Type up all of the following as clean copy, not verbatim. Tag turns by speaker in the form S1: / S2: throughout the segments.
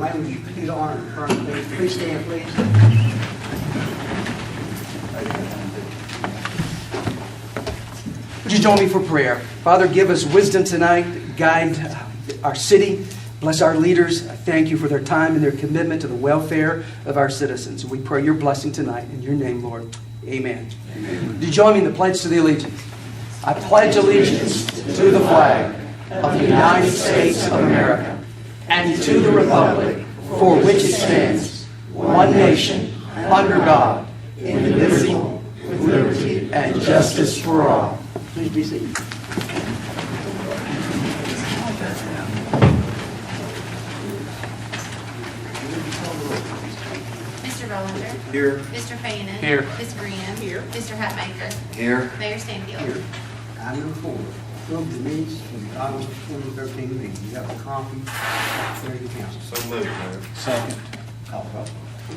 S1: Wayne, would you do the honor and front, please? Please stand, please.
S2: Would you join me for prayer? Father, give us wisdom tonight. Guide our city. Bless our leaders. I thank you for their time and their commitment to the welfare of our citizens. We pray your blessing tonight. In your name, Lord. Amen. Amen. Do you join me in the pledge to the allegiance? I pledge allegiance to the flag of the United States of America and to the republic for which it stands, one nation, under God, indivisible, with liberty and justice for all.
S1: Please be seated.
S3: Mr. Bollinger.
S4: Here.
S3: Mr. Fannin.
S2: Here.
S3: Ms. Graham. Here. Mr. Hatmaker.
S4: Here.
S3: Mayor Stanfield.
S1: Here. Item number 4, approve the minutes for the August 2013 meeting. You have a copy. Secretary of the Council.
S4: So moved, Mayor.
S1: Second. Call the roll.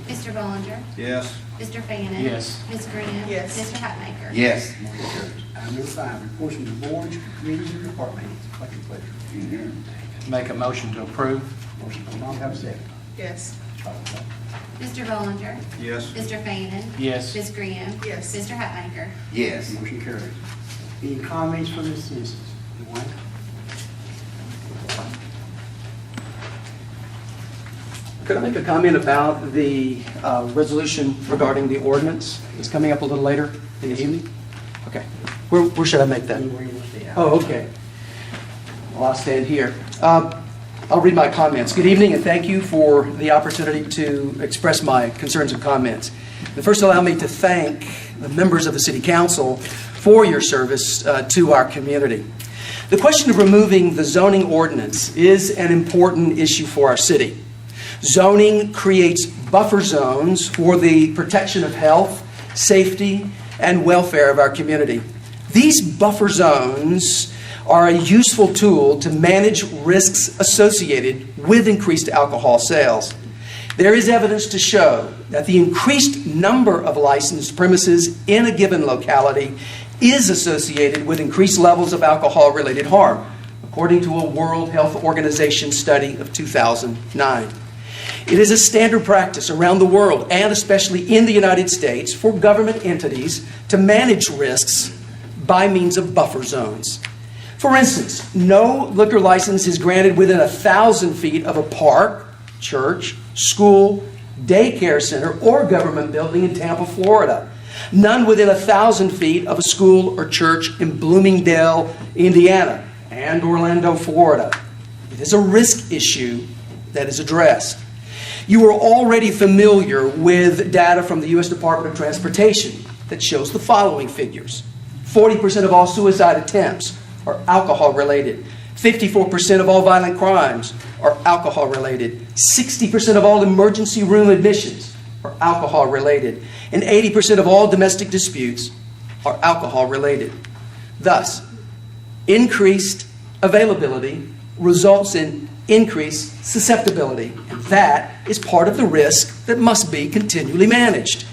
S3: Mr. Bollinger.
S4: Yes.
S3: Mr. Fannin.
S2: Yes.
S3: Ms. Graham.
S5: Yes.
S3: Mr. Hatmaker.
S4: Yes.
S1: Motion carries. Item number 5, reports from the boards, committees, and department heads. What's your pleasure?
S2: Make a motion to approve.
S1: Motion by Mark, have a second.
S5: Yes.
S1: Call the roll.
S3: Mr. Bollinger.
S4: Yes.
S3: Mr. Fannin.
S2: Yes.
S3: Ms. Graham.
S5: Yes.
S3: Mr. Hatmaker.
S4: Yes.
S1: Motion carries. Any comments from the citizens? Anyone?
S2: Could I make a comment about the resolution regarding the ordinance? It's coming up a little later in the evening? Okay. Where should I make that?
S1: Anywhere you want to stay out.
S2: Oh, okay. Well, I'll stand here. I'll read my comments. Good evening, and thank you for the opportunity to express my concerns and comments. And first, allow me to thank the members of the City Council for your service to our community. The question of removing the zoning ordinance is an important issue for our city. Zoning creates buffer zones for the protection of health, safety, and welfare of our community. These buffer zones are a useful tool to manage risks associated with increased alcohol sales. There is evidence to show that the increased number of licensed premises in a given locality is associated with increased levels of alcohol-related harm, according to a World Health Organization study of 2009. It is a standard practice around the world, and especially in the United States, for government entities to manage risks by means of buffer zones. For instance, no liquor license is granted within 1,000 feet of a park, church, school, daycare center, or government building in Tampa, Florida. None within 1,000 feet of a school or church in Bloomingdale, Indiana, and Orlando, Florida. It is a risk issue that is addressed. You are already familiar with data from the U.S. Department of Transportation that shows the following figures. 40% of all suicide attempts are alcohol-related. 54% of all violent crimes are alcohol-related. 60% of all emergency room admissions are alcohol-related. And 80% of all domestic disputes are alcohol-related. Thus, increased availability results in increased susceptibility. And that is part of the risk that must be continually managed.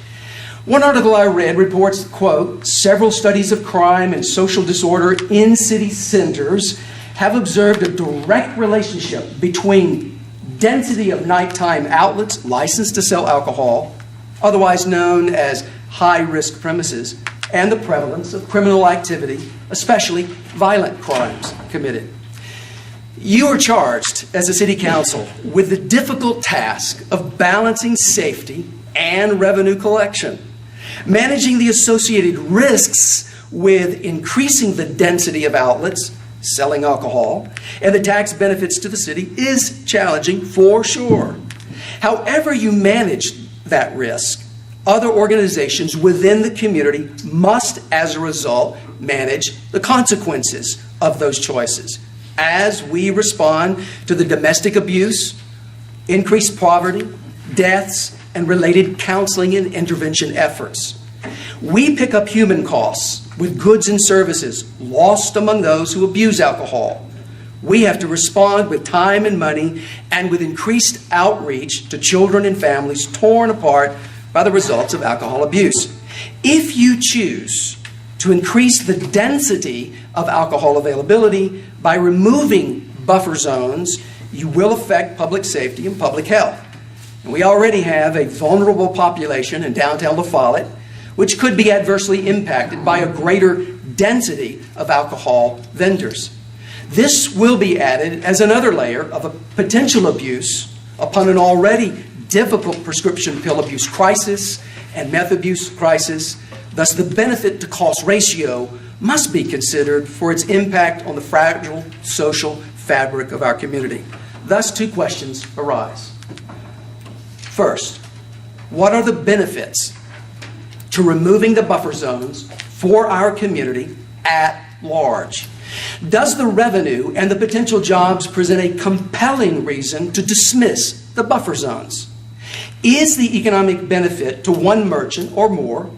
S2: One article I read reports, quote, several studies of crime and social disorder in city centers have observed a direct relationship between density of nighttime outlets licensed to sell alcohol, otherwise known as high-risk premises, and the prevalence of criminal activity, especially violent crimes committed. You are charged as a city council with the difficult task of balancing safety and revenue collection. Managing the associated risks with increasing the density of outlets selling alcohol and the tax benefits to the city is challenging for sure. However you manage that risk, other organizations within the community must, as a result, manage the consequences of those choices as we respond to the domestic abuse, increased poverty, deaths, and related counseling and intervention efforts. We pick up human costs with goods and services lost among those who abuse alcohol. We have to respond with time and money and with increased outreach to children and families torn apart by the results of alcohol abuse. If you choose to increase the density of alcohol availability by removing buffer zones, you will affect public safety and public health. And we already have a vulnerable population in downtown Lafollette, which could be adversely impacted by a greater density of alcohol vendors. This will be added as another layer of a potential abuse upon an already difficult prescription pill abuse crisis and meth abuse crisis. Thus, the benefit to cost ratio must be considered for its impact on the fragile social fabric of our community. Thus, two questions arise. First, what are the benefits to removing the buffer zones for our community at large? Does the revenue and the potential jobs present a compelling reason to dismiss the buffer zones? Is the economic benefit to one merchant or more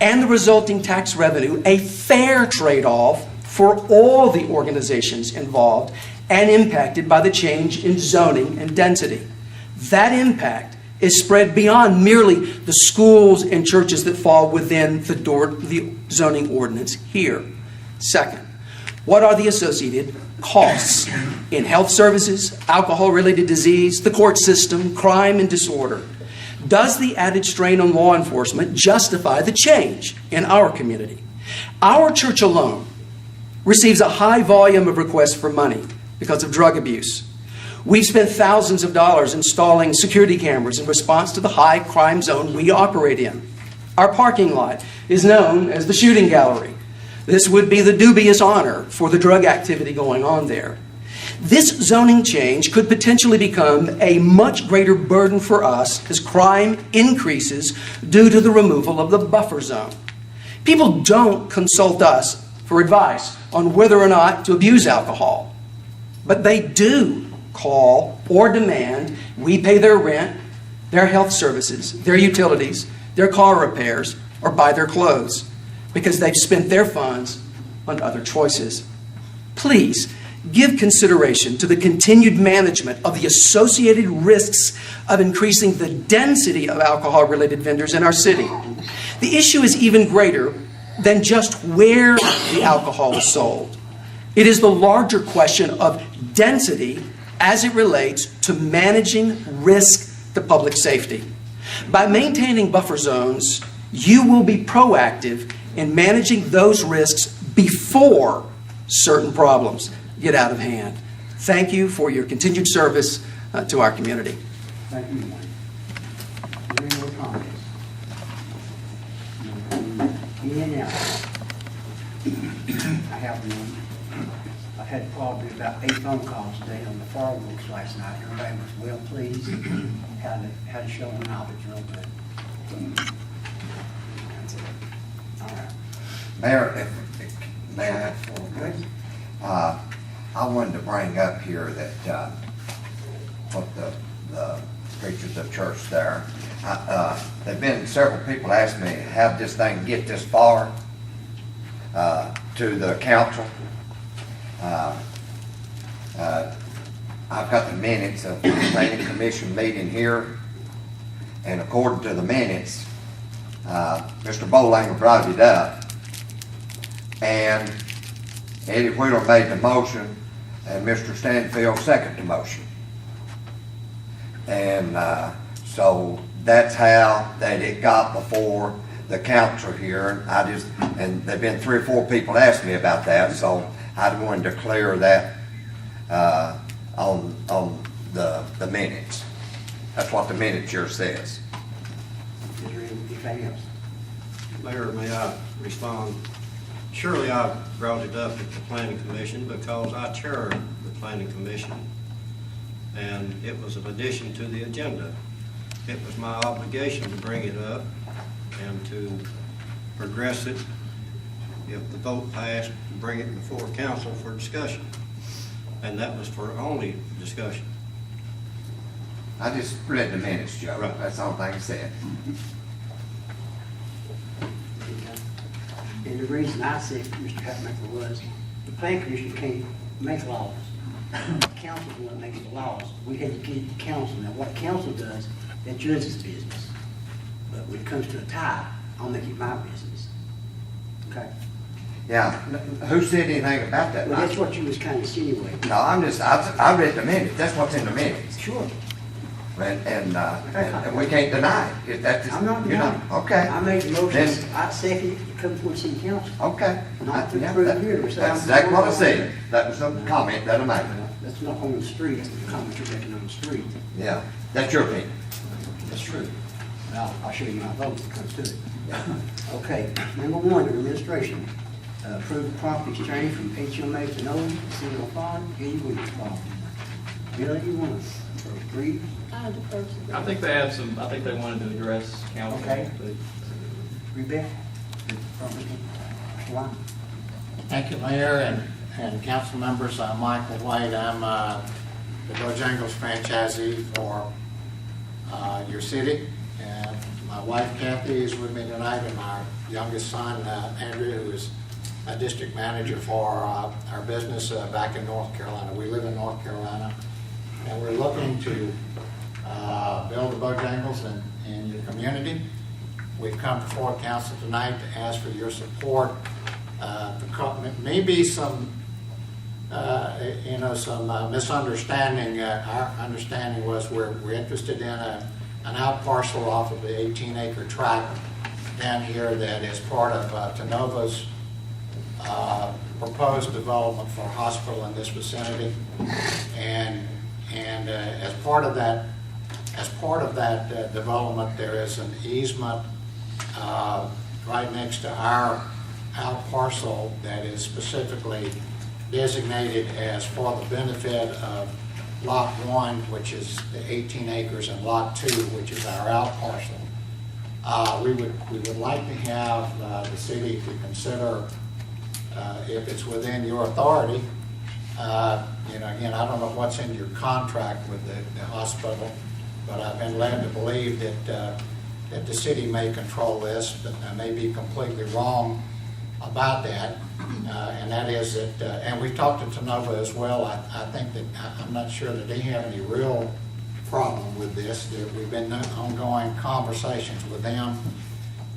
S2: and the resulting tax revenue a fair trade-off for all the organizations involved and impacted by the change in zoning and density? That impact is spread beyond merely the schools and churches that fall within the zoning ordinance here. Second, what are the associated costs in health services, alcohol-related disease, the court system, crime and disorder? Does the added strain on law enforcement justify the change in our community? Our church alone receives a high volume of requests for money because of drug abuse. We've spent thousands of dollars installing security cameras in response to the high crime zone we operate in. Our parking lot is known as the shooting gallery. This would be the dubious honor for the drug activity going on there. This zoning change could potentially become a much greater burden for us as crime increases due to the removal of the buffer zone. People don't consult us for advice on whether or not to abuse alcohol, but they do call or demand we pay their rent, their health services, their utilities, their car repairs, or buy their clothes because they've spent their funds on other choices. Please give consideration to the continued management of the associated risks of increasing the density of alcohol-related vendors in our city. The issue is even greater than just where the alcohol is sold. It is the larger question of density as it relates to managing risk to public safety. By maintaining buffer zones, you will be proactive in managing those risks before certain problems get out of hand. Thank you for your continued service to our community.
S1: Thank you, Mike. Any more comments? In and out. I have none. I had probably about 8 phone calls today on the fireworks last night. Everybody was well pleased. Had a show on Albert real good. That's it. All right.
S4: Mayor, may I?
S1: Good.
S4: I wanted to bring up here that what the preachers of church there. There've been several people ask me how did this thing get this far to the council. I've got the minutes of the planning commission meeting here, and according to the minutes, Mr. Bolanger brought it up, and Eddie Wheeler made the motion, and Mr. Stanfield seconded the motion. And so that's how that it got before the council here. And there've been 3 or 4 people asked me about that, so I wanted to clear that on the minutes. That's what the minute here says.
S1: Is there anything else?
S5: Mayor, may I respond? Surely I brought it up at the Planning Commission because I chair the Planning Commission, and it was an addition to the agenda. It was my obligation to bring it up and to progress it. If the vote passed, to bring it before council for discussion. And that was for only discussion.
S4: I just read the minutes, Joe.
S5: Right.
S4: That's the only thing I said.
S1: And the reason I said Mr. Hatmaker was the planning commission can't make laws. The council's the one that makes the laws. We had to get it to council. Now, what council does, that judge's business. But when it comes to a tie, I'll make it my business. Okay?
S4: Yeah, who said anything about that?
S1: Well, that's what you was kind of insinuating.
S4: No, I read the minutes, that's what's in the minutes.
S1: Sure.
S4: And we can't deny it. If that's,
S1: I'm not
S4: you know,
S1: denying.
S4: okay.
S1: I made the motion,
S4: Then-
S1: I second it, to come from city council.
S4: Okay.
S1: Not to
S4: Yeah,
S1: approve
S4: that-
S1: here, so
S4: That's
S1: I'm-
S4: exactly what I said. That was a comment that I made.
S1: That's not on the street, that's the comment you're making on the street.
S4: Yeah, that's your opinion.
S1: That's true. Now, I'll show you my vote when it comes to it. Okay, number one, administration. Approve the property exchange from HMA to Nolan, City of Lafollette, Eddie Williams property. Bill, you want to agree?
S6: I think they have some, I think they wanted to address council.
S1: Okay.
S6: but-
S1: Rebecca? Mr. Lyon?
S7: Thank you, Mayor and council members. I'm Michael White. I'm the Bojangles franchisee for your city. And my wife Kathy is with me tonight, and my youngest son Andrew, who is a district manager for our business back in North Carolina. We live in North Carolina, and we're looking to build the Bojangles in your community. We've come before council tonight to ask for your support. Maybe some, some misunderstanding. Our understanding was we're interested in an out parcel off of the 18-acre tract down here that is part of Tanova's proposed development for a hospital in this vicinity. And as part of that development, there is an easement right next to our out parcel that is specifically designated as for the benefit of Lot 1, which is the 18 acres, and Lot 2, which is our out parcel. We would like to have the city to consider, if it's within your authority, again, I don't know what's in your contract with the hospital, but I've been led to believe that the city may control this, but I may be completely wrong about that. And that is that, and we've talked to Tanova as well. I think that, I'm not sure that they have any real problem with this. We've been in ongoing conversations with them,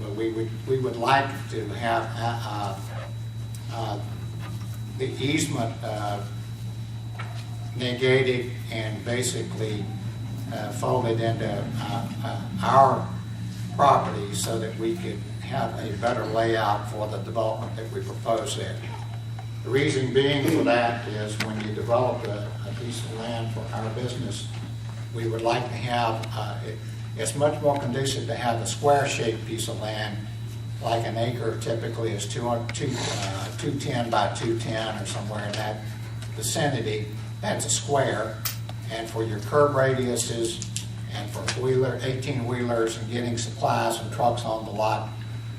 S7: but we would like to have the easement negated and basically folded into our property so that we could have a better layout for the development that we propose there. The reason being for that is when you develop a piece of land for our business, we would like to have, it's much more conducive to have a square-shaped piece of land, like an acre typically is 210 by 210 or somewhere in that vicinity. That's a square. And for your curb radiuses and for 18-wheelers and getting supplies and trucks on the lot,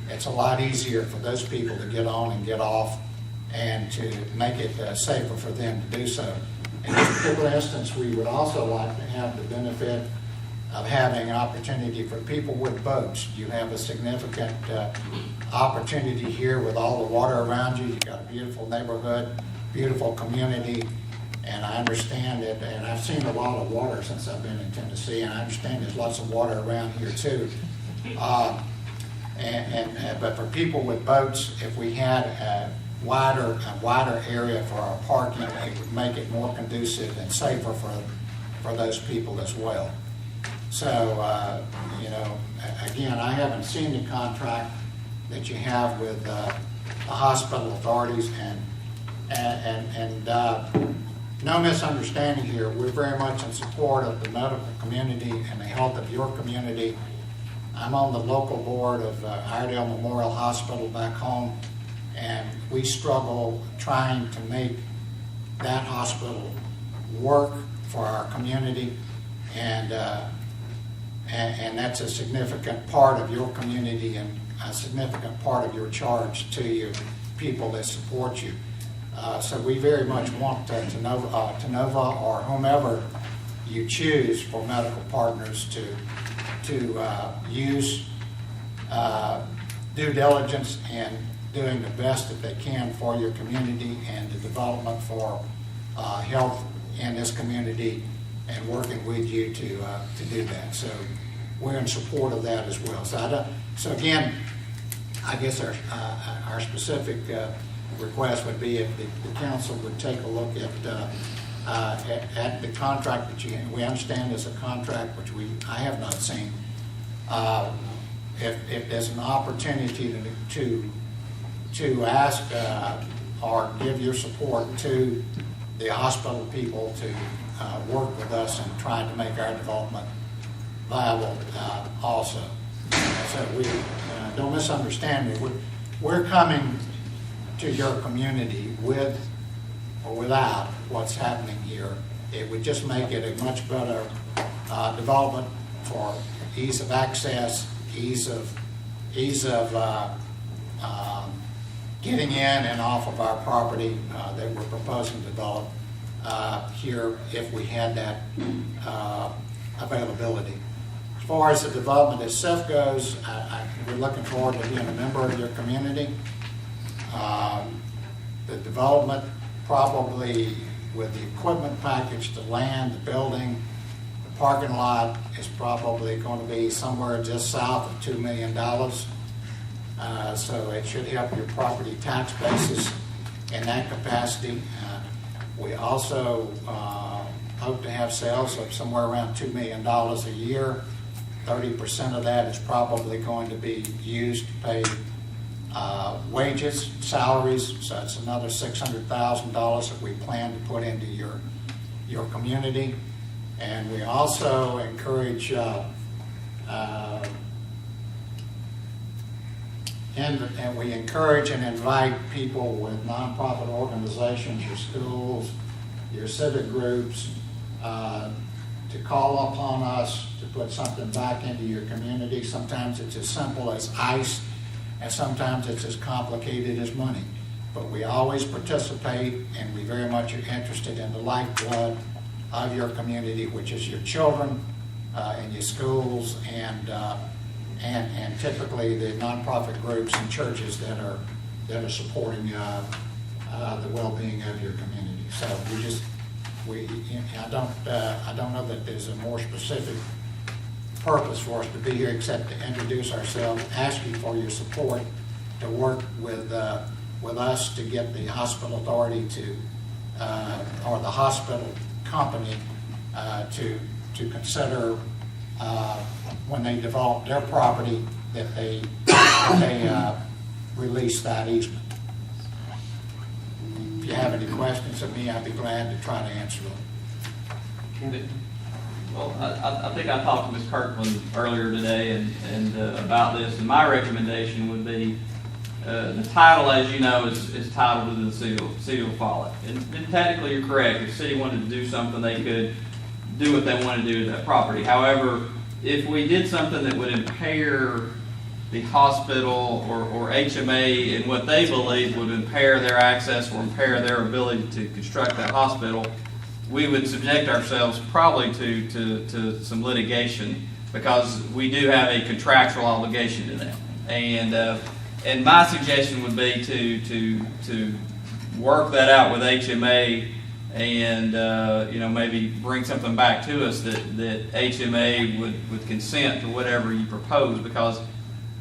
S7: it's a lot easier for those people to get on and get off and to make it safer for them to do so. In this particular instance, we would also like to have the benefit of having an opportunity for people with boats. You have a significant opportunity here with all the water around you. You've got a beautiful neighborhood, beautiful community, and I understand it, and I've seen a lot of water since I've been in Tennessee, and I understand there's lots of water around here too. But for people with boats, if we had a wider area for our parking, it would make it more conducive and safer for those people as well. So, again, I haven't seen the contract that you have with the hospital authorities, and no misunderstanding here. We're very much in support of the medical community and the health of your community. I'm on the local board of Iredale Memorial Hospital back home, and we struggle trying to make that hospital work for our community, and that's a significant part of your community and a significant part of your charge to your people that support you. So we very much want Tanova or whomever you choose for medical partners to use due diligence and doing the best that they can for your community and the development for health in this community, and working with you to do that. So we're in support of that as well. So again, I guess our specific request would be if the council would take a look at the contract that we understand is a contract which I have not seen. If there's an opportunity to ask or give your support to the hospital people to work with us and try to make our development viable also. So we don't misunderstand me. We're coming to your community with or without what's happening here. It would just make it a much better development for ease of access, ease of getting in and off of our property that we're proposing to develop here if we had that availability. As far as the development itself goes, we're looking forward to being a member of your community. The development, probably with the equipment package, the land, the building, the parking lot, is probably going to be somewhere just south of $2 million. So it should help your property tax basis in that capacity. We also hope to have sales of somewhere around $2 million a year. 30% of that is probably going to be used to pay wages, salaries, so it's another $600,000 that we plan to put into your community. And we also encourage and we encourage and invite people with nonprofit organizations, your schools, your civic groups, to call upon us to put something back into your community. Sometimes it's as simple as ice, and sometimes it's as complicated as money. But we always participate, and we very much are interested in the lifeblood of your community, which is your children and your schools, and typically the nonprofit groups and churches that are supporting the well-being of your community. So I don't know that there's a more specific purpose for us to be here except to introduce ourselves, ask you for your support to work with us to get the hospital authority or the hospital company to consider when they develop their property that they release that easement. If you have any questions of me, I'd be glad to try to answer them.
S6: Well, I think I talked to Ms. Kirkland earlier today and about this, and my recommendation would be the title, as you know, is titled within the city of Lafollette. And technically, you're correct. If the city wanted to do something, they could do what they want to do to that property. However, if we did something that would impair the hospital or HMA in what they believe would impair their access or impair their ability to construct that hospital, we would subject ourselves probably to some litigation because we do have a contractual obligation to them. And my suggestion would be to work that out with HMA and maybe bring something back to us that HMA would consent to whatever you propose, because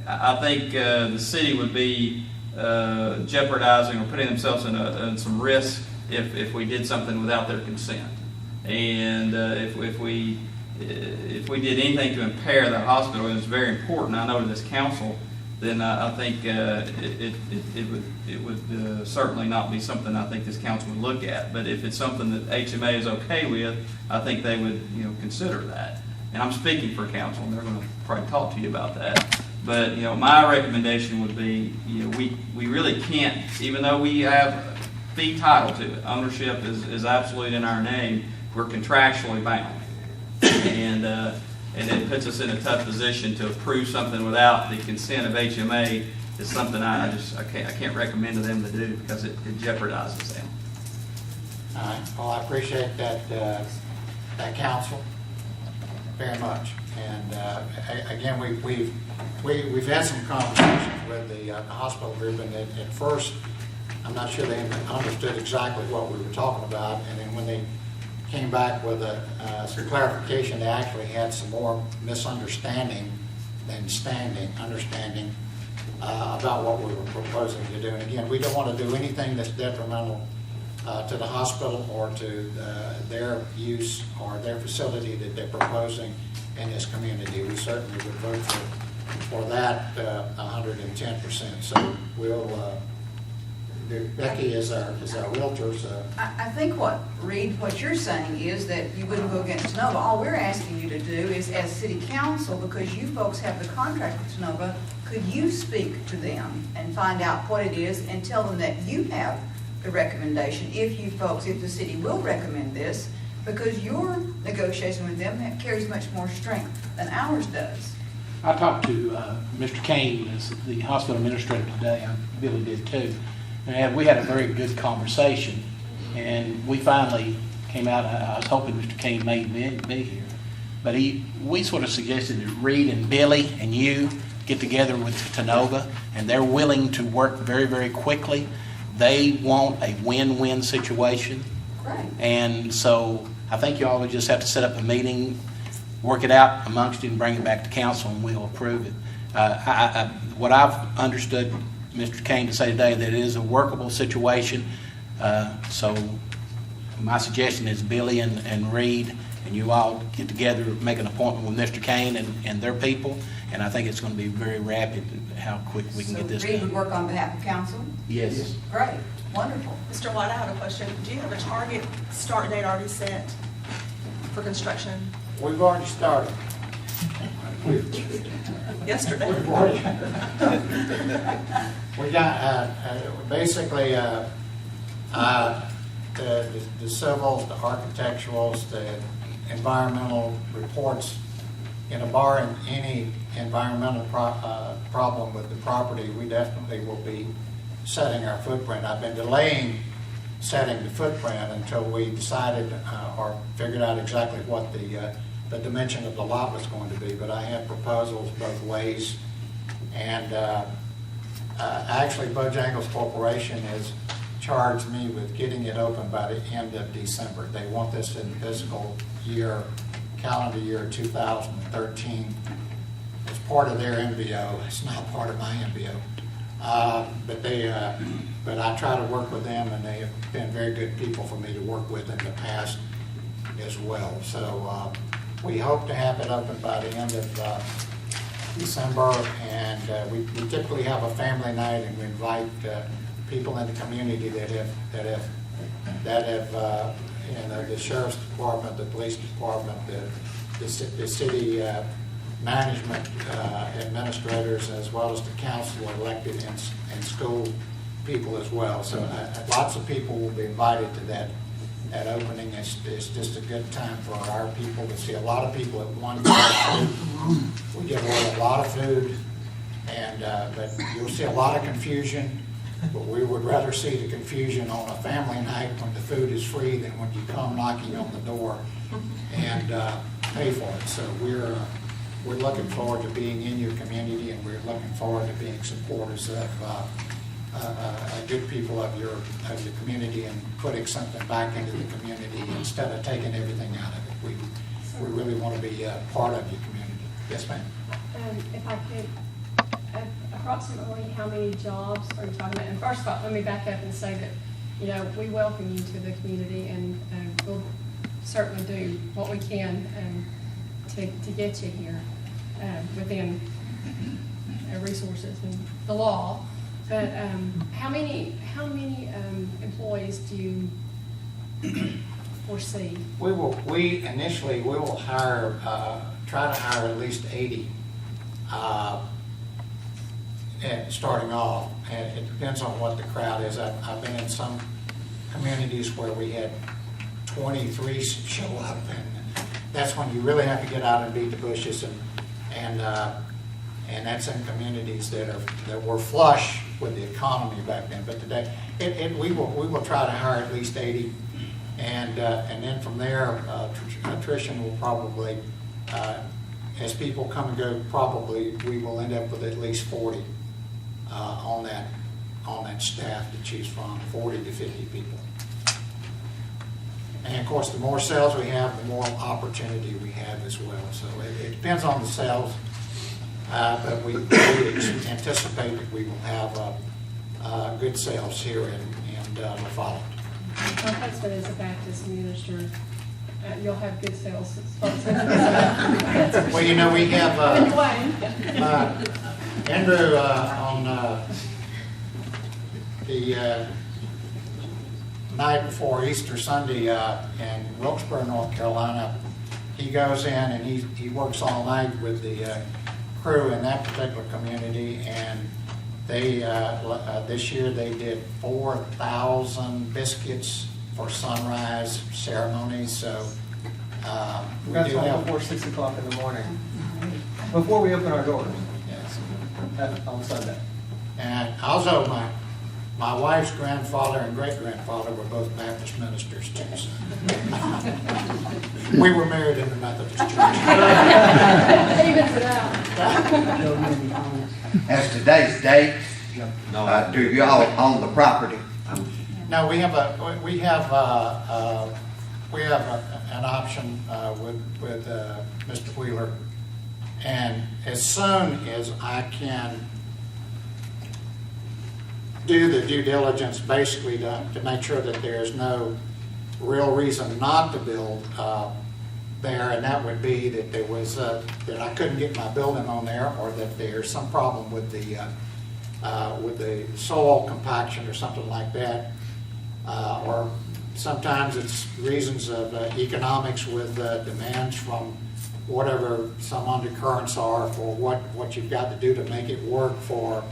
S6: I think the city would be jeopardizing or putting themselves in some risk if we did something without their consent. And if we did anything to impair that hospital, and it's very important, I know, to this council, then I think it would certainly not be something I think this council would look at. But if it's something that HMA is okay with, I think they would consider that. And I'm speaking for council, and they're going to probably talk to you about that. But my recommendation would be we really can't, even though we have fee title to it, ownership is absolute in our name, we're contractually bound. And it puts us in a tough position to approve something without the consent of HMA. Is something I can't recommend to them to do because it jeopardizes them.
S7: All right. Well, I appreciate that counsel very much. And again, we've had some conversations with the hospital group, and at first, I'm not sure they understood exactly what we were talking about, and then when they came back with some clarification, they actually had some more misunderstanding than understanding. about what we were proposing to do. And again, we don't want to do anything that's detrimental to the hospital or to their use or their facility that they're proposing in this community. We certainly would vote for that 110%. So we'll, Becky is our realtor, so.
S8: I think what you're saying is that you wouldn't go against Tenova. All we're asking you to do is, as city council, because you folks have the contract with Tenova, could you speak to them and find out what it is and tell them that you have the recommendation, if the city will recommend this, because your negotiation with them carries much more strength than ours does.
S9: I talked to Mr. Kane, as the hospital administrator today, Billy did too, and we had a very good conversation, and we finally came out. I was hoping Mr. Kane may be here, but we sort of suggested that Reed and Billy and you get together with Tenova, and they're willing to work very, very quickly. They want a win-win situation.
S8: Great.
S9: And so I think you all would just have to set up a meeting, work it out amongst you, and bring it back to council, and we'll approve it. What I've understood Mr. Kane to say today, that it is a workable situation. So my suggestion is Billy and Reed and you all get together, make an appointment with Mr. Kane and their people, and I think it's going to be very rapid how quick we can get this
S8: So Reed would
S9: done.
S8: work on behalf of council?
S9: Yes.
S8: Great, wonderful.
S10: Mr. White, I have a question. Do you have a target start date already set for construction?
S7: We've already started.
S10: Yesterday.
S7: We've already. We got, basically, the civils, the architecturals, the environmental reports, barring any environmental problem with the property, we definitely will be setting our footprint. I've been delaying setting the footprint until we decided or figured out exactly what the dimension of the lot was going to be, but I have proposals both ways. And actually, Bojangles Corporation has charged me with getting it open by the end of December. They want this in fiscal year, calendar year 2013. It's part of their MBO. It's not part of my MBO. But I try to work with them, and they have been very good people for me to work with in the past as well. So we hope to have it open by the end of December, and we typically have a family night, and we invite people in the community that have the sheriff's department, the police department, the city management administrators, as well as the council, elected and school people as well. So lots of people will be invited to that opening. It's just a good time for our people to see a lot of people at one time. We give away a lot of food, and but you'll see a lot of confusion. But we would rather see the confusion on a family night when the food is free than when you come knocking on the door and pay for it. So we're looking forward to being in your community, and we're looking forward to being supporters of good people of your community and putting something back into the community instead of taking everything out of it. We really want to be part of your community. Yes, ma'am.
S11: If I could, approximately how many jobs are you talking about? And first of all, let me back up and say that, we welcome you to the community, and we'll certainly do what we can to get you here within our resources and the law. But how many employees do you foresee?
S7: We initially will hire, try to hire at least 80 starting off, and it depends on what the crowd is. I've been in some communities where we had 23 show up, and that's when you really have to get out and beat the bushes, and that's in communities that were flush with the economy back then. But today, we will try to hire at least 80, and then from there, attrition will probably, as people come and go, probably we will end up with at least 40 on that staff to choose from, 40 to 50 people. And of course, the more sales we have, the more opportunity we have as well. So it depends on the sales But we anticipate that we will have good sales here in Lafollette.
S11: My husband is a Baptist minister. You'll have good sales.
S7: Well, you know, we have
S11: Anyway.
S7: Andrew on the night before Easter Sunday in Wilkesboro, North Carolina. He goes in and he works all night with the crew in that particular community, and they this year they did 4,000 biscuits for sunrise ceremonies. So we
S12: That's
S7: do
S12: all
S7: have,
S12: before 6 o'clock in the morning, before we open our doors
S7: yes.
S12: on Sunday.
S7: And also my wife's grandfather and great-grandfather were both Baptist ministers too. So. We were married in the Methodist church.
S11: Evens it out.
S1: Joe, you have any comments?
S4: As today's date,
S5: No,
S4: do y'all own the property?
S7: No, we have an option with Mr. Wheeler, and as soon as I can do the due diligence, basically to make sure that there's no real reason not to build there, and that would be that there was that I couldn't get my building on there, or that there's some problem with the soil compaction or something like that, or sometimes it's reasons of economics with demands from whatever some undercurrents are for what you've got to do to make it work for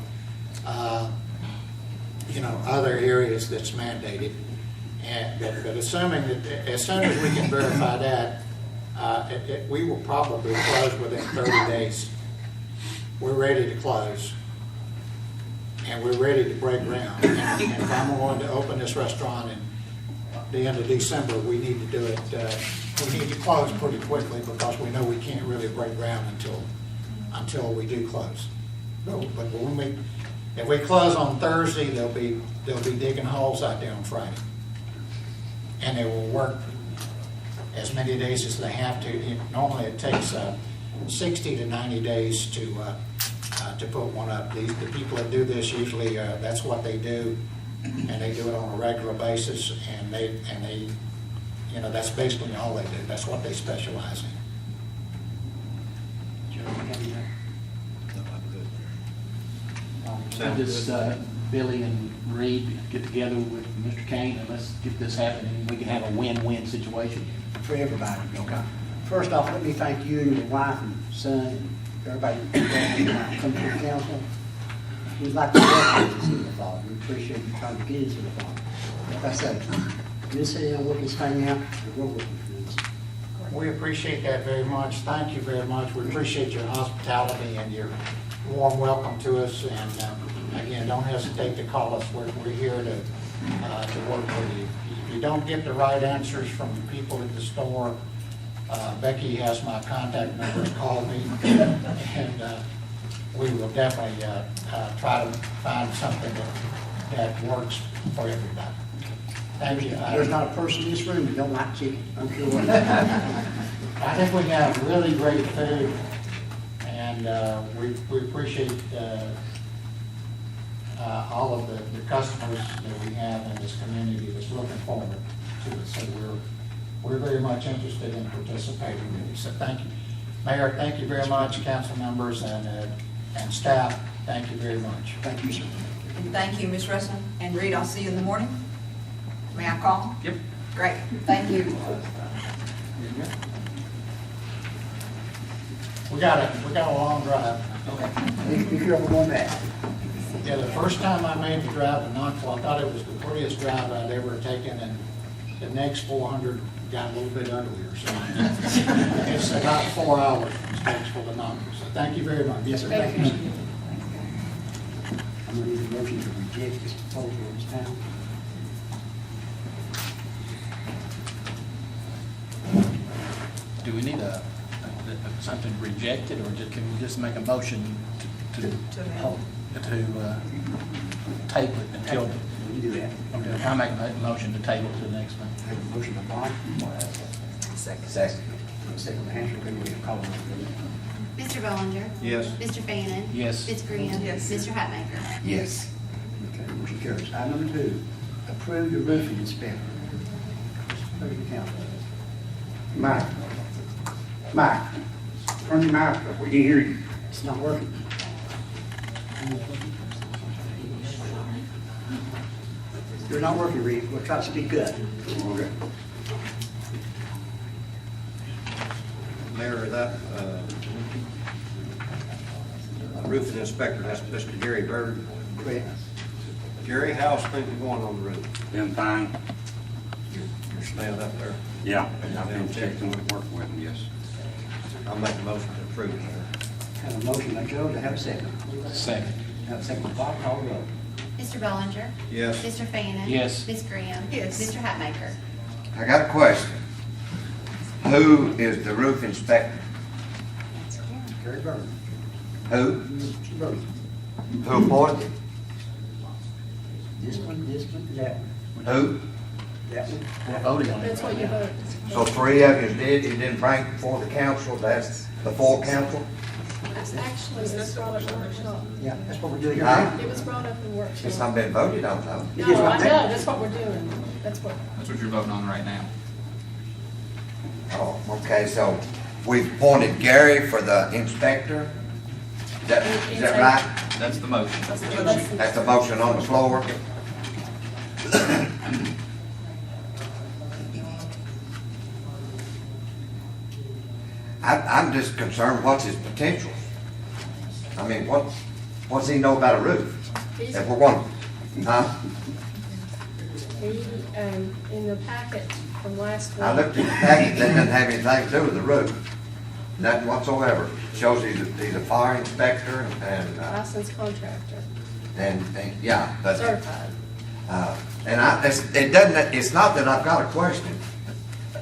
S7: other areas that's mandated. And but assuming that as soon as we can verify that, we will probably close within 30 days. We're ready to close, and we're ready to break ground. And if I'm going to open this restaurant in the end of December, we need to do it. We need to close pretty quickly, because we know we can't really break ground until we do close. But if we close on Thursday, they'll be digging holes out there on Friday, and they will work as many days as they have to. Normally, it takes 60 to 90 days to put one up. The people that do this usually that's what they do, and they do it on a regular basis. And they that's basically all they do. That's what they specialize in.
S1: Joe, you have any?
S5: Sounds
S9: Just Billy and Reed get together with Mr. Kane, and let's get this happening. We can have a win-win situation.
S1: For everybody. Okay. First off, let me thank you and your wife and son and everybody that come to the council. We'd like to welcome you to the fall. We appreciate you trying to get into the fall. Like I said, this sit down, we can hang out, and we're working for this.
S7: We appreciate that very much. Thank you very much. We appreciate your hospitality and your warm welcome to us. And again, don't hesitate to call us. We're here to work with you. If you don't get the right answers from the people at the store, Becky has my contact number. Call me, and we will definitely try to find something that works for everybody. Thank you.
S1: There's not a person in this room that don't like chicken. I'm sure.
S7: I think we have really great food, and we appreciate all of the customers that we have in this community that's looking forward to it. So we're very much interested in participating with you. So thank you. Mayor, thank you very much. Council members and staff, thank you very much.
S1: Thank you, sir.
S8: And thank you, Ms. Russell. And Reed, I'll see you in the morning. May I call?
S6: Yep.
S8: Great, thank you.
S7: We got a long drive.
S1: Okay. Be careful going back.
S7: Yeah, the first time I made the drive to Knoxville, I thought it was the prettiest drive I'd ever taken, and the next 400 got a little bit uglier. So it's about 4 hours from Statesville to Knoxville. So thank you very much.
S1: Yes, sir. Thank you, sir. I'm going to need a motion to reject this proposal in this town.
S9: Do we need something rejected, or can we just make a motion to table it until?
S1: We can do that.
S9: Okay, I'll make a motion to table to the next one.
S1: I have a motion by Bond.
S4: Second.
S1: Second by Hansel. Then we call it.
S3: Mr. Bollinger.
S5: Yes.
S3: Mr. Fannin.
S9: Yes.
S3: Ms. Graham.
S10: Yes.
S3: Mr. Hatmaker.
S4: Yes.
S1: Okay, motion carries. Item number 2, approve the roofing inspector. Pleasure of the council.
S13: Mike, turn your mouth up, we can hear you.
S1: It's not working. You're not working, Reed. We'll try to speak up.
S13: Okay.
S5: Mayor, that roofing inspector, that's Mr. Gary Bird.
S1: Correct.
S5: Gary, how's things going on the roof?
S13: Been fine?
S5: You're staying up there?
S13: Yeah, I've been checking with working with them, yes.
S5: I'll make a motion to approve, Mayor.
S1: Have a motion by Joe to have a second.
S9: Second.
S1: Have a second by Bob, call the roll.
S3: Mr. Bollinger.
S5: Yes.
S3: Mr. Fannin.
S9: Yes.
S3: Ms. Graham.
S10: Yes.
S3: Mr. Hatmaker.
S4: I got a question. Who is the roof inspector?
S1: Gary Bird.
S4: Who?
S1: Mr. Bird.
S4: Who appointed?
S1: This one, that one,
S4: Who?
S1: that one.
S2: Voted on it.
S11: That's what you vote.
S4: So 3 of you did, you didn't bring it before the council, that's the full council?
S11: Actually, it was brought up in workshop.
S1: Yeah, that's what we're doing here
S4: Huh?
S1: now.
S11: It was brought up in
S4: It's
S11: workshop.
S4: not been voted on though.
S1: It is
S11: No, I
S1: right
S11: know,
S1: there.
S11: that's what we're doing. That's what,
S6: That's what you're voting on right now.
S4: Oh, okay, so we've appointed Gary for the inspector? Is that right?
S6: That's the motion.
S4: That's the motion on the floor? I'm just concerned, what's his potential? I mean, what's he know about a roof? If we're going, huh?
S11: he, in the packet from last week.
S4: I looked at the package, that doesn't have anything to do with the roof. Nothing whatsoever. Shows he's a fire inspector and
S11: Licensed contractor,
S4: yeah, but.
S11: certified.
S4: It's not that I've got a question,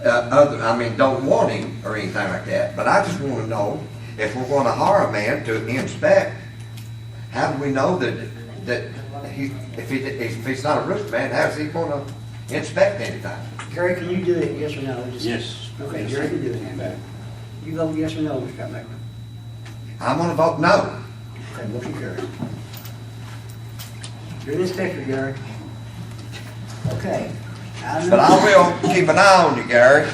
S4: don't want him or anything like that, but I just want to know, if we're going to hire a man to inspect, how do we know that if he's not a roof man, how's he going to inspect anything?
S1: Gary, can you do it, yes or no? Just-
S13: Yes.
S1: Okay, Gary can do it. You vote yes or no, Mr. Hatmaker?
S4: I'm going to vote no.
S1: Okay, motion carries. You're the inspector, Gary. Okay. Item
S4: But
S1: number-
S4: I will keep an eye on you, Gary,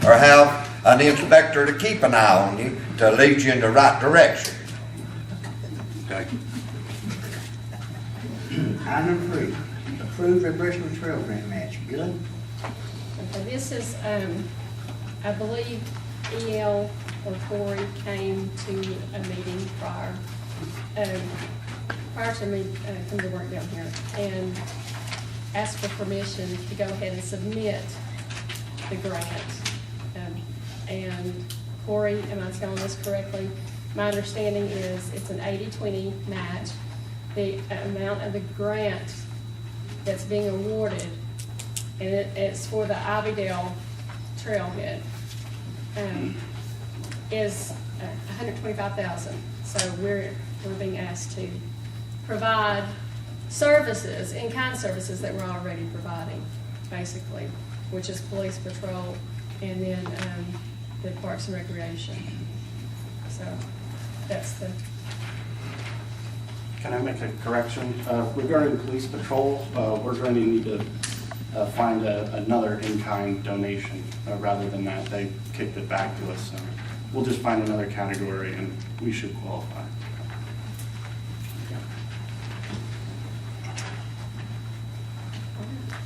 S4: or have an inspector to keep an eye on you to lead you in the right direction.
S13: Okay.
S1: Item number 3, approve recreational trail grant match. Good?
S11: Okay, this is, I believe EL or Corey came to a meeting prior to me coming to work down here and asked for permission to go ahead and submit the grant. And Corey, am I telling this correctly? My understanding is it's an 80-20 match. The amount of the grant that's being awarded, and it's for the Ivydale Trailhead, is $125,000. So we're being asked to provide services, in-kind services that we're already providing, basically, which is police patrol and then the Parks and Recreation. So that's the,
S14: Can I make a correction? Regarding police patrol, we're going to need to find another in-kind donation. Rather than that, they kicked it back to us. So we'll just find another category and we should qualify.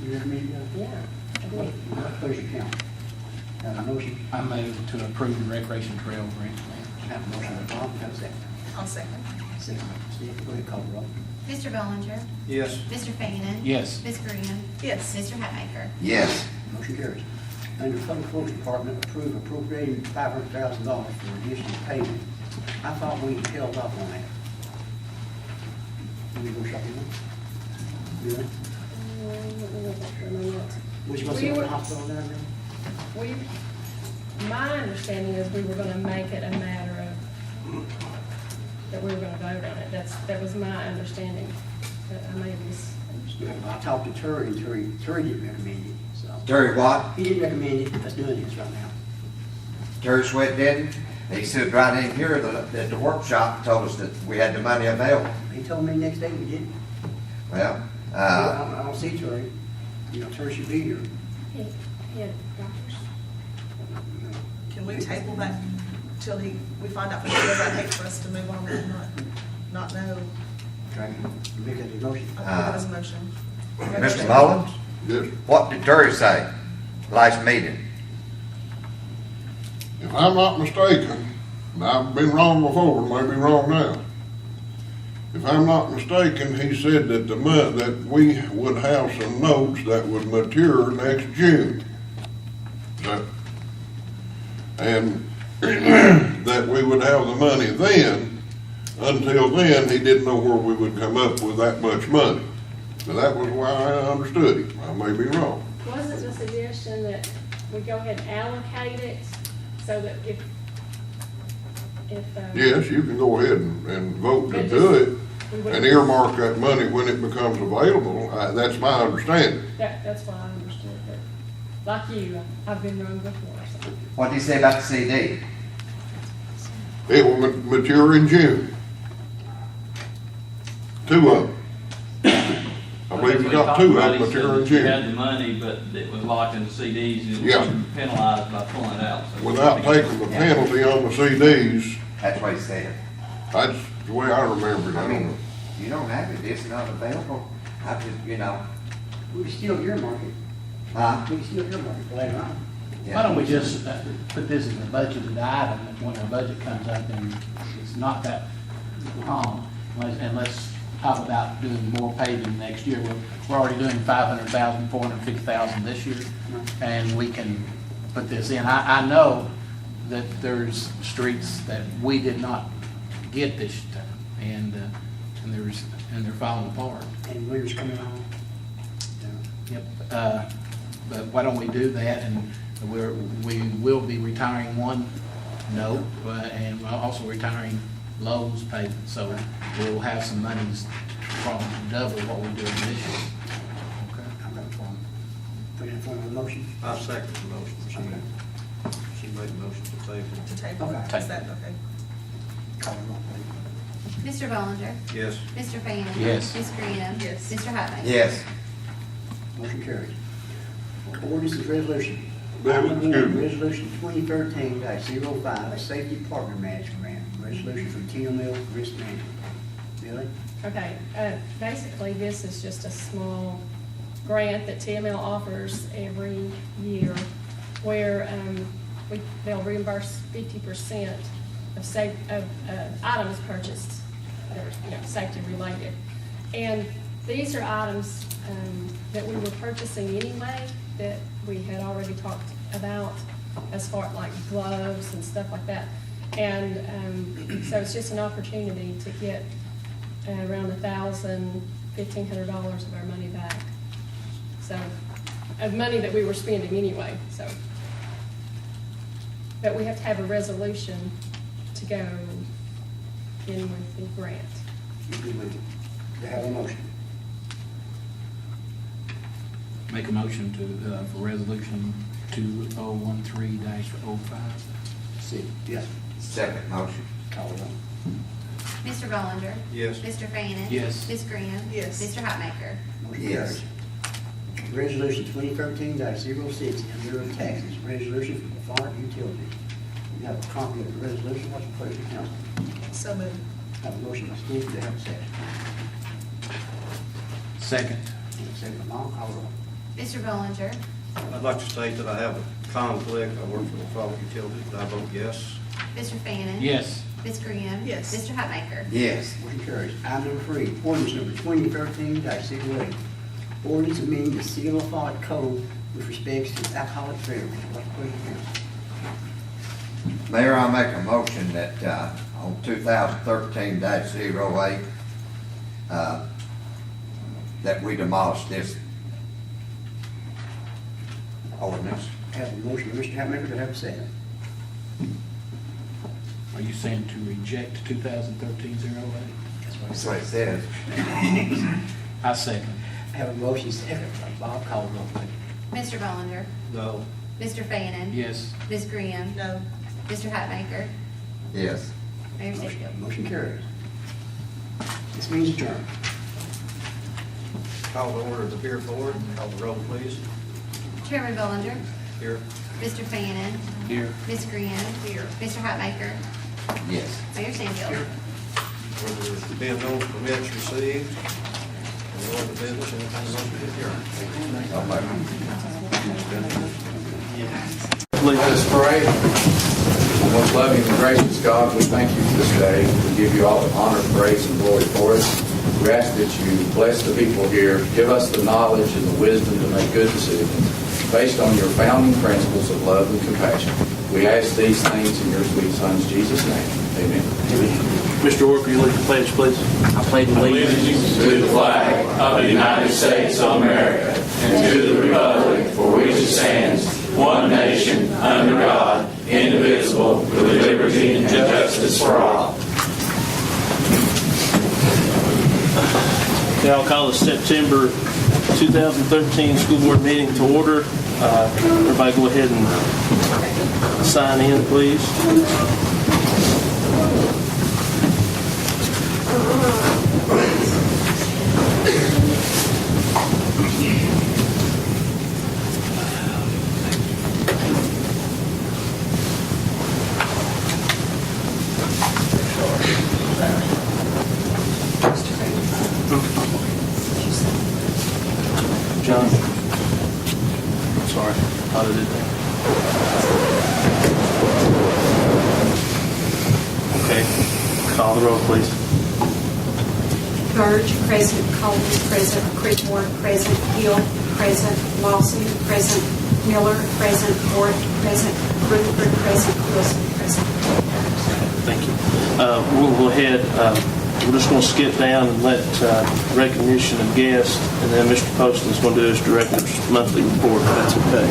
S1: You ready me to
S11: yeah. I believe.
S1: Pleasure, count. Have a motion.
S9: I move to approve the recreation trail grant.
S1: Have a motion by Bob, have a second.
S10: I'll second.
S1: Second by Steve, go ahead, call the roll.
S3: Mr. Bollinger.
S5: Yes.
S3: Mr. Fannin.
S9: Yes.
S3: Ms. Graham.
S10: Yes.
S3: Mr. Hatmaker.
S4: Yes.
S1: Motion carries. Under Public Works Department, approve appropriating $500,000 for additional payment. I thought we held off on that. Can we go shopping now? Really? Was you going to
S11: We
S1: see
S11: were-
S1: the hospital down there?
S11: My understanding is we were gonna make it a matter of, that we were gonna vote on it. That was my understanding, but I may have misunderstood.
S1: I talked to Terry, and Terry didn't recommend it, so.
S4: Terry what?
S1: He didn't recommend it, us doing this right now.
S4: Terry Sweat didn't? He stood right in here at the workshop and told us that we had the money available.
S1: He told me next day we didn't.
S4: Well,
S1: I don't see Terry. You know, Terry should be here.
S11: He had doctors.
S10: Can we table that till we find out from him? I'd hate for us to move on and not know.
S1: Okay, you make a motion.
S10: I'll put that as a motion.
S4: Mr. Mullins,
S15: Yes,
S4: what did Terry say last meeting?
S15: if I'm not mistaken, and I've been wrong before, may be wrong now. If I'm not mistaken, he said that that we would have some notes that would mature next June. And that we would have the money then. Until then, he didn't know where we would come up with that much money. Now, that was why I understood him. I may be wrong.
S11: Wasn't the suggestion that we go ahead and allocate it so that if.
S15: Yes, you can go ahead and vote to
S11: But
S15: do it
S11: we would-
S15: and earmark that money when it becomes available. That's my understanding.
S11: That's what I understood, but like you, I've been wrong before, so.
S4: What did he say about the CD?
S15: It will mature in June. 2 of them. I believe we got 2 of them mature in
S6: You had
S15: June.
S6: the money, but it was locked in the CDs, and it
S15: Yeah.
S6: wasn't penalized by pulling it out. So
S15: Without taking the penalty on the CDs,
S4: That's what he said.
S15: that's the way I remember it.
S4: I mean, you don't have it, it's not available. I just,
S1: We can still earmark it.
S4: huh?
S1: We can still earmark it later on.
S9: Why don't we just put this as a budgeted item, and when our budget comes up, and it's not that long, and let's talk about doing more paving next year. We're already doing 500,000, 450,000 this year, and we can put this in. I know that there's streets that we did not get this time, and they're falling apart.
S1: And winter's coming on.
S9: Yep, but why don't we do that, and we will be retiring one note, and we're also retiring Lowe's payment, so we'll have some monies from double what we're doing this year. Okay.
S1: I'm going to put it in form of a motion.
S5: I second the motion. She made the motion to table.
S10: To table,
S1: Okay.
S10: is that okay?
S1: Call the roll, please.
S3: Mr. Bollinger?
S5: Yes.
S3: Mr. Fanning?
S9: Yes.
S3: Ms. Graham?
S10: Yes.
S3: Mr. Hatmaker?
S4: Yes.
S1: Motion carries. Ordinance is resolution.
S15: Ma'am, excuse me.
S1: Resolution 2013-05, a safety partner match grant. Resolution from TML Risk Management. Billy?
S11: Okay, basically, this is just a small grant that TML offers every year where they'll reimburse 50% of items purchased that are safety related. And these are items that we were purchasing anyway that we had already talked about as far as like gloves and stuff like that. And so it's just an opportunity to get around $1,000, $1,500 of our money back. So, of money that we were spending anyway, so. But we have to have a resolution to go in with the grant.
S1: You good with it? Do you have a motion?
S9: Make a motion for resolution 2013-05.
S1: See. Yes.
S4: Second motion.
S1: Call the roll.
S3: Mr. Bollinger?
S5: Yes.
S3: Mr. Fanning?
S9: Yes.
S3: Ms. Graham?
S10: Yes.
S3: Mr. Hatmaker?
S1: Motion
S4: Yes.
S1: carries. Resolution 2013-06, zero taxes. Resolution for the Lafollette Utilities. You have a copy of the resolution. What's the pleasure of council?
S10: So moved.
S1: Have a motion by Steve. Do you have a second?
S9: Second.
S1: And a second by Long. Call the roll.
S3: Mr. Bollinger?
S5: I'd like to state that I have a conflict. I work for the Lafollette Utilities, but I vote yes.
S3: Mr. Fanning?
S9: Yes.
S3: Ms. Graham?
S10: Yes.
S3: Mr. Hatmaker?
S4: Yes.
S1: Motion carries. Item number 3, ordinance number 2013-08. Ordinance amending the City of Lafollette Code with respects to alcoholic beverages. What's the pleasure of council?
S4: Mayor, I make a motion that, on 2013-08, that we demolish this ordinance.
S1: Have a motion by Mr. Hatmaker. Do I have a second?
S9: Are you saying to reject 2013-08?
S4: That's what it says.
S9: I second.
S1: Have a motion second by Bob. Call the roll, please.
S3: Mr. Bollinger?
S5: No.
S3: Mr. Fanning?
S9: Yes.
S3: Ms. Graham?
S10: No.
S3: Mr. Hatmaker?
S4: Yes.
S3: Mayor Stanfield.
S1: Motion carries. This means adjourned.
S5: Call the order of the Pier Board. Call the roll, please.
S3: Chairman Bollinger,
S5: Here.
S3: Mr. Fannin,
S9: Here.
S3: Ms. Green, Mr. Hatmaker,
S4: Yes.
S3: Mayor Stanfield.
S5: There being no permits received, and no other business, entertain a motion to adjourn.
S4: I'll make
S16: Let us pray. Most loving and gracious God, we thank you for this day. We give you all the honor, praise, and glory for it. We ask that you bless the people here. Give us the knowledge and the wisdom to make good decisions based on your founding principles of love and compassion. We ask these things in your sweet Son's Jesus' name. Amen.
S9: Mr. Work, will you lead the pledge, please? I pledge allegiance
S17: to the flag of the United States of America and to the republic for which it stands, one nation, under God, indivisible, with liberty and justice for all.
S18: Okay, I'll call the September 2013 school board meeting to order. Everybody go ahead and sign in, please. John? Sorry, thought I did that. Okay, call the roll, please.
S19: Burge, present. Collins, present. Creekmore, present. Hill, present. Lawson, present. Miller, present. Ford, present. Rutherford, present. Wilson, present.
S18: Thank you. We'll go ahead. We're just going to skip down and let recognition of guests, and then Mr. Poston's going to do his director's monthly report, if that's okay.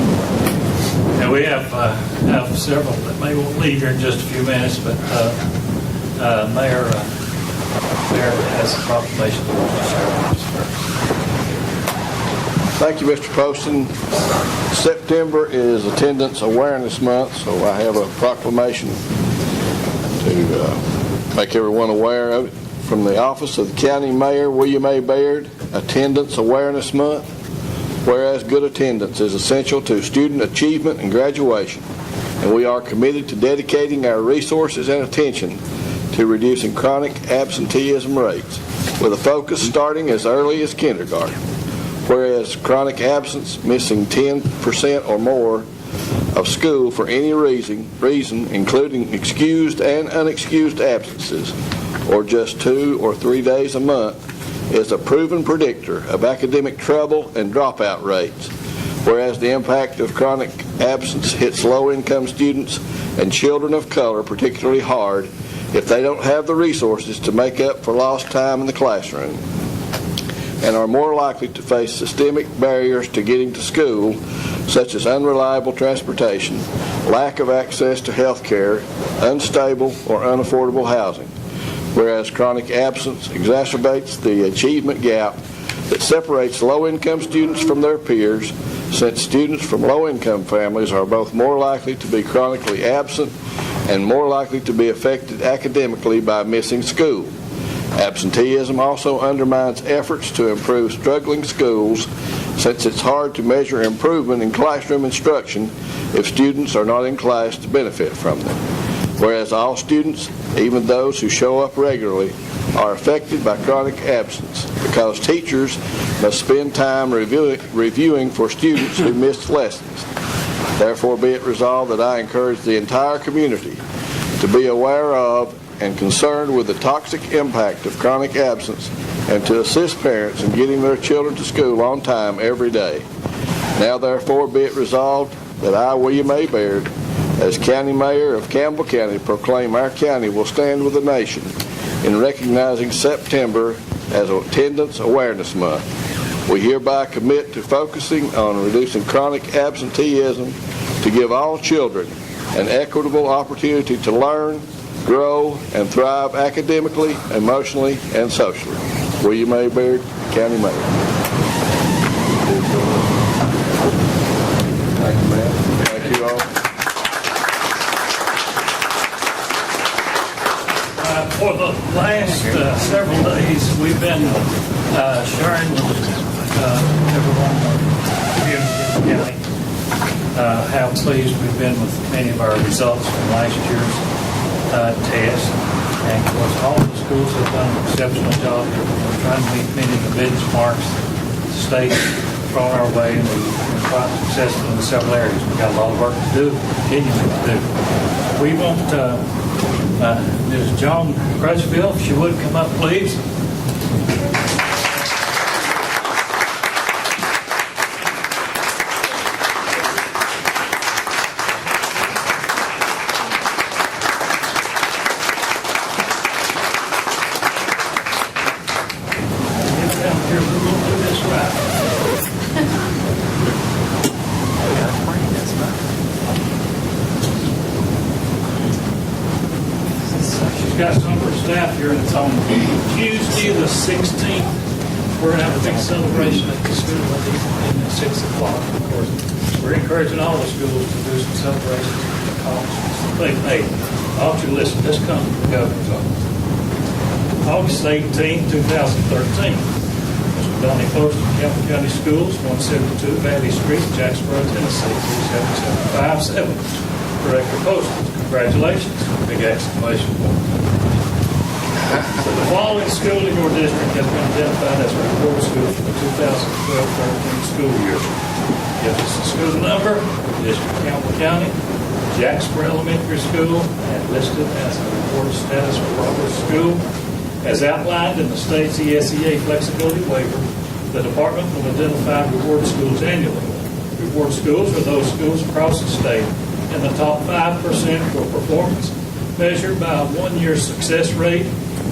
S20: Yeah, we have several that may won't leave here in just a few minutes, but Mayor has a proclamation that wants to share with us.
S15: Thank you, Mr. Poston. September is Attendance Awareness Month, so I have a proclamation to make everyone aware of it. From the Office of the County Mayor, William A. Baird, Attendance Awareness Month. Whereas good attendance is essential to student achievement and graduation, and we are committed to dedicating our resources and attention to reducing chronic absenteeism rates, with a focus starting as early as kindergarten. Whereas chronic absence, missing 10% or more of school for any reason, including excused and unexcused absences, or just 2 or 3 days a month, is a proven predictor of academic trouble and dropout rates. Whereas the impact of chronic absence hits low-income students and children of color particularly hard if they don't have the resources to make up for lost time in the classroom, and are more likely to face systemic barriers to getting to school, such as unreliable transportation, lack of access to health care, unstable or unaffordable housing. Whereas chronic absence exacerbates the achievement gap that separates low-income students from their peers, since students from low-income families are both more likely to be chronically absent and more likely to be affected academically by missing school. Absenteeism also undermines efforts to improve struggling schools, since it's hard to measure improvement in classroom instruction if students are not in class to benefit from them. Whereas all students, even those who show up regularly, are affected by chronic absence, because teachers must spend time reviewing for students who missed lessons. Therefore, be it resolved that I encourage the entire community to be aware of and concerned with the toxic impact of chronic absence, and to assist parents in getting their children to school on time every day. Now, therefore, be it resolved that I, William A. Baird, as County Mayor of Campbell County, proclaim our county will stand with the nation in recognizing September as Attendance Awareness Month. We hereby commit to focusing on reducing chronic absenteeism to give all children an equitable opportunity to learn, grow, and thrive academically, emotionally, and socially. William A. Baird, County Mayor. Thank you, ma'am. Thank you all.
S20: For the last several days, we've been sharing with everyone here in the county how pleased we've been with many of our results from last year's test. And of course, all the schools have done an exceptional job. We're trying to meet many of the benchmarks the state thrown our way, and we've been quite successful in several areas. We've got a lot of work to do, continue to do. We want Ms. Joan Crutchfield, if she would come up, please. Get down here, we're going to do this right. She's got some of her staff here, and it's on Tuesday the 16th. We're going to have a big celebration at the school at 6 o'clock. Of course, we're encouraging all the schools to do some celebrations and accomplishments they've made. I want you to listen. This comes from the governor's office. August 18, 2013. Mr. Donnie Poston, Campbell County Schools, 172 Valley Street, Jacksboro, Tennessee, 37757. Director Poston, congratulations. Big exclamation point. The following school in your district has been identified as a reward school for the 2012-13 school year. Gives us the school number, District Campbell County, Jacksboro Elementary School, and listed as a reward status for Roberts School. As outlined in the state's ESEA flexibility waiver, the department will identify reward schools annually. Reward schools are those schools across the state in the top 5% for performance, measured by a one-year success rate,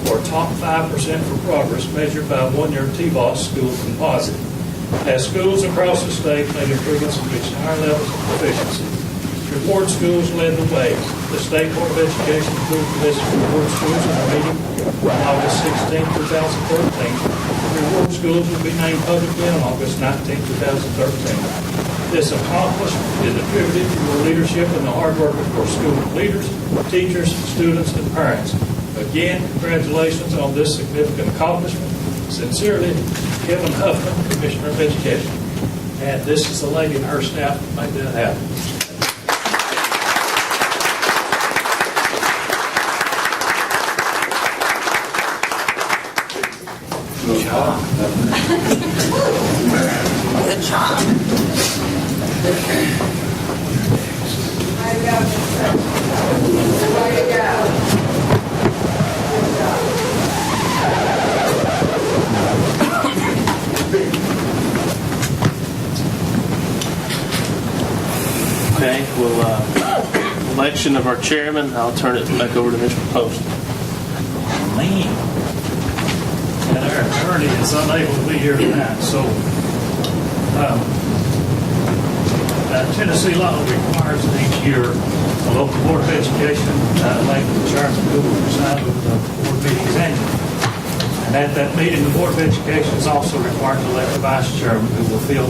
S20: or top 5% for progress, measured by a one-year TVOS school composite. As schools across the state made improvements and reached higher levels of proficiency, reward schools led the way. The State Board of Education approved the list of reward schools in a meeting on August 16, 2013. Reward schools will be named publicly on August 19, 2013. This accomplishment is attributed to your leadership and the hard work of your school leaders, teachers, students, and parents. Again, congratulations on this significant accomplishment. Sincerely, Kevin Huffman, Commissioner of Education. And this is the lady and her staff that made that happen.
S17: Good job.
S8: Good job. Way to go. Way to go.
S18: Okay, well, election of our chairman, I'll turn it back over to Mr. Post.
S20: Man. And our attorney is unable to be here tonight, so Tennessee law requires that each year the local board of education elect the chairman who will preside over the board meetings annually. And at that meeting, the board of education is also required to elect a vice chairman who will fill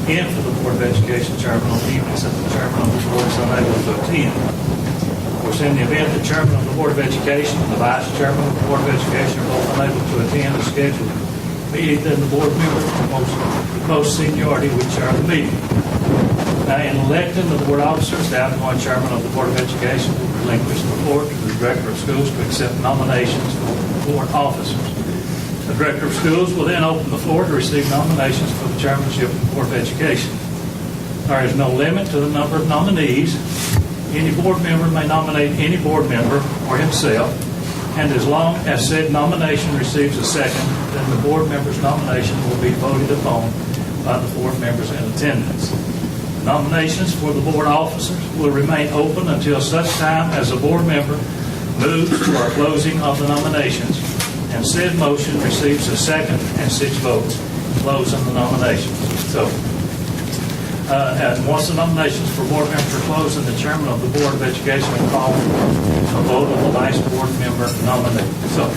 S20: in for the board of education chairman on evenings that the chairman of the board is unable to attend. Of course, in the event the chairman of the board of education and the vice chairman of the board of education are both unable to attend a scheduled meeting, then the board member with most seniority would chair the meeting. Now, in electing the board officers, the outgoing chairman of the board of education will relinquish the floor to the director of schools to accept nominations for board officers. The director of schools will then open the floor to receive nominations for the chairmanship of the board of education. There is no limit to the number of nominees. Any board member may nominate any board member or himself, and as long as said nomination receives a second, then the board member's nomination will be voted upon by the board members in attendance. Nominations for the board officers will remain open until such time as a board member moves for a closing of the nominations, and said motion receives a second and 6 votes, closing the nominations. So, and once the nominations for board members are closed, and the chairman of the board of education will call a vote on the vice board member nominee. So,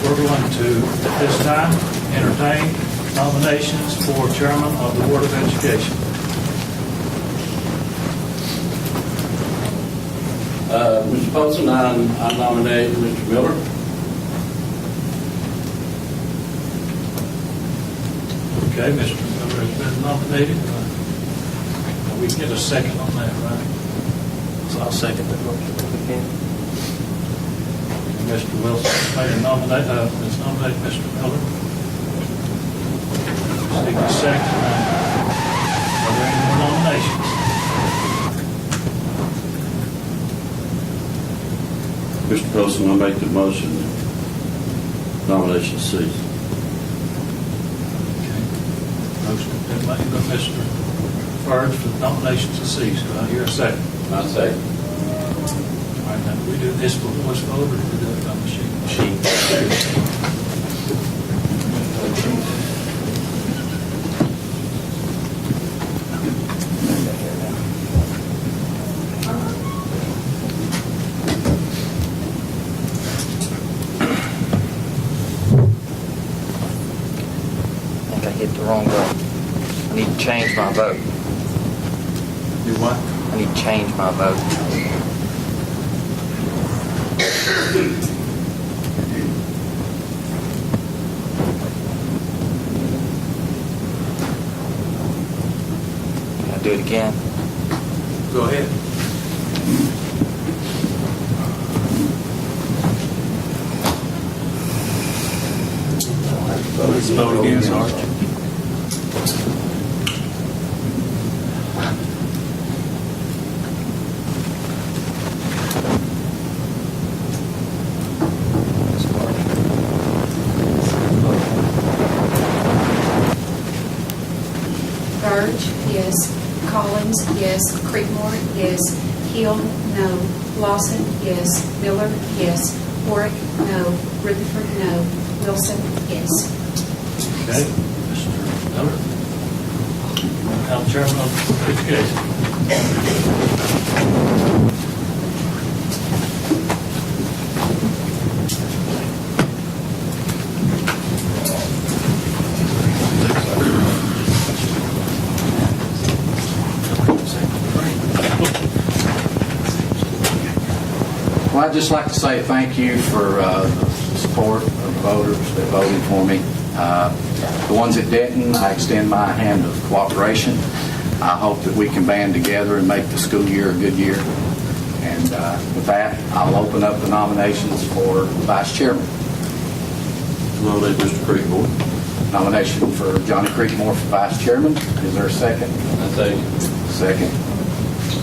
S20: we're going to, at this time, entertain nominations for chairman of the board of education.
S17: Mr. Poston, I nominate Mr. Miller.
S20: Okay, Mr. Miller has been nominated. We can get a second on that, right?
S18: So I'll second that motion.
S20: Mr. Wilson has nominated Mr. Miller. Seek a second. Are there any more nominations?
S21: Mr. Wilson, I make the motion. Nomination cease.
S20: Motion has been made by Mr. Furge for the nominations to cease. Do I hear a second?
S21: I second.
S20: All right, now, do we do this for voice vote or do we do it on machine?
S22: I think I hit the wrong button. I need to change my vote.
S20: Do what?
S22: I need to change my vote. Can I do it again?
S20: Go ahead.
S18: Let's vote again, Sarge.
S19: Burge, yes. Collins, yes. Creekmore, yes. Hill, no. Lawson, yes. Miller, yes. Warwick, no. Rutherford, no. Wilson, yes.
S20: Okay, Mr. Miller. Now, Chairman of Education.
S16: Well, I'd just like to say thank you for the support of the voters that voted for me. The ones that didn't, I extend my hand of cooperation. I hope that we can band together and make the school year a good year. And with that, I'll open up the nominations for Vice Chairman.
S21: Nominate Mr. Creekmore.
S16: Nomination for Johnny Creekmore for Vice Chairman. Is there a second?
S21: I second.
S16: Second.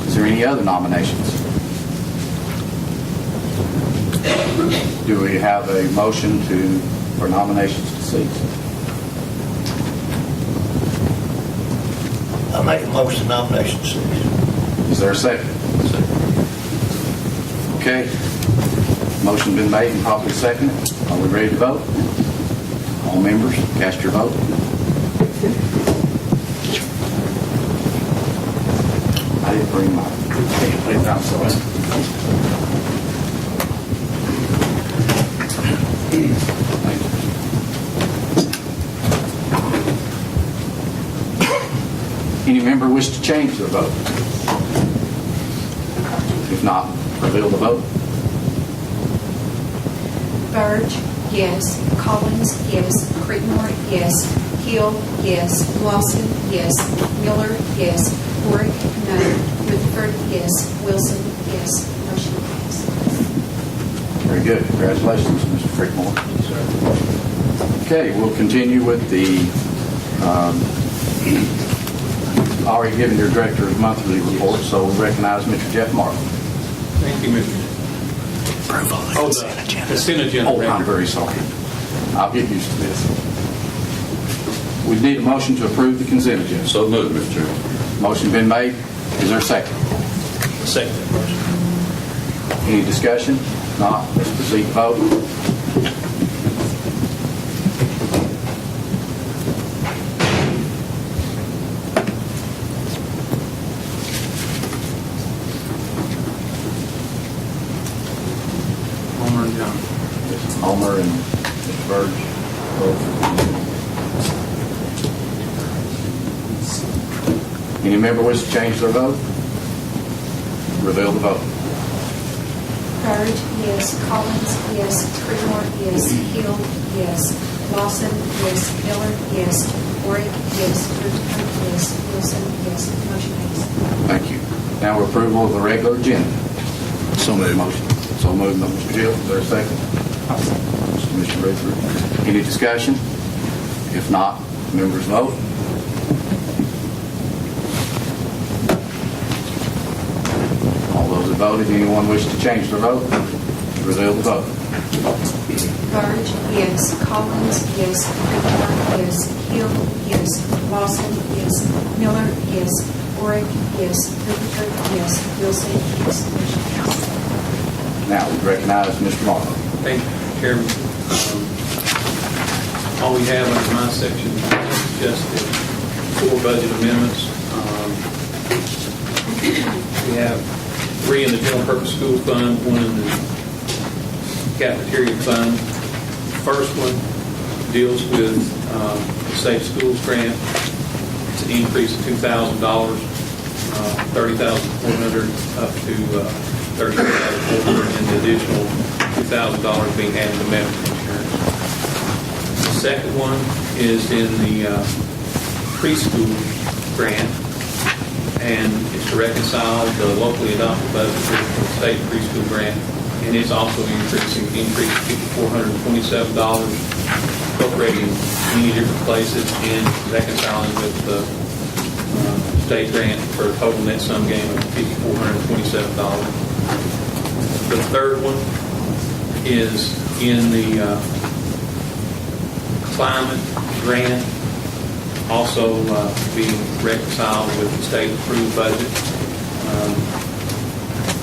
S16: Is there any other nominations? Do we have a motion for nominations to cease?
S23: I make a motion nomination cease.
S16: Is there a second? Okay. Motion been made and properly seconded. Are we ready to vote? All members, cast your vote. I didn't bring my paper. I'm sorry. Any member wish to change their vote? If not, reveal the vote.
S19: Burge, yes. Collins, yes. Creekmore, yes. Hill, yes. Lawson, yes. Miller, yes. Warwick, no. Rutherford, yes. Wilson, yes. Motion passed.
S16: Very good. Congratulations, Mr. Creekmore. Okay, we'll continue with the already given your director's monthly report, so we'll recognize Mr. Jeff Martin.
S21: Thank you, Mr. Consent agenda.
S16: Oh, I'm very sorry. I'll get used to this. We need a motion to approve the consent agenda.
S21: So moved, Mr. Chairman.
S16: Motion been made. Is there a second?
S18: Second that motion.
S16: Any discussion? If not, let's proceed to vote. Homer and Mr. Burge. Any member wish to change their vote? Reveal the vote.
S19: Burge, yes. Collins, yes. Creekmore, yes. Hill, yes. Lawson, yes. Miller, yes. Warwick, yes. Rutherford, yes. Wilson, yes. Motion passes.
S16: Thank you. Now approval of the regular agenda. So moved. Motion. So moved by Mr. Hill. Is there a second? Mr. Rutherford. Any discussion? If not, members vote. All those that voted, anyone wish to change their vote? Reveal the vote.
S19: Burge, yes. Collins, yes. Creekmore, yes. Hill, yes. Lawson, yes. Miller, yes. Warwick, yes. Rutherford, yes. Wilson, yes. Motion passes.
S16: Now, we recognize Mr. Morrow.
S21: Thank you, Chairman. All we have under my section is just the 4 budget amendments. We have 3 in the general purpose school fund, 1 in the cafeteria fund. The first one deals with the Safe Schools grant. It's an increase of $2,000, $30,400 up to $30,400, and the additional $2,000 being added to medical insurance. The second one is in the preschool grant, and it's to reconcile the locally adopted budget with the state preschool grant, and it's also increased $427, appropriating many different places and reconciling with the state grant for a total net sum gain of $427. The third one is in the climate grant, also being reconciled with the state approved budget.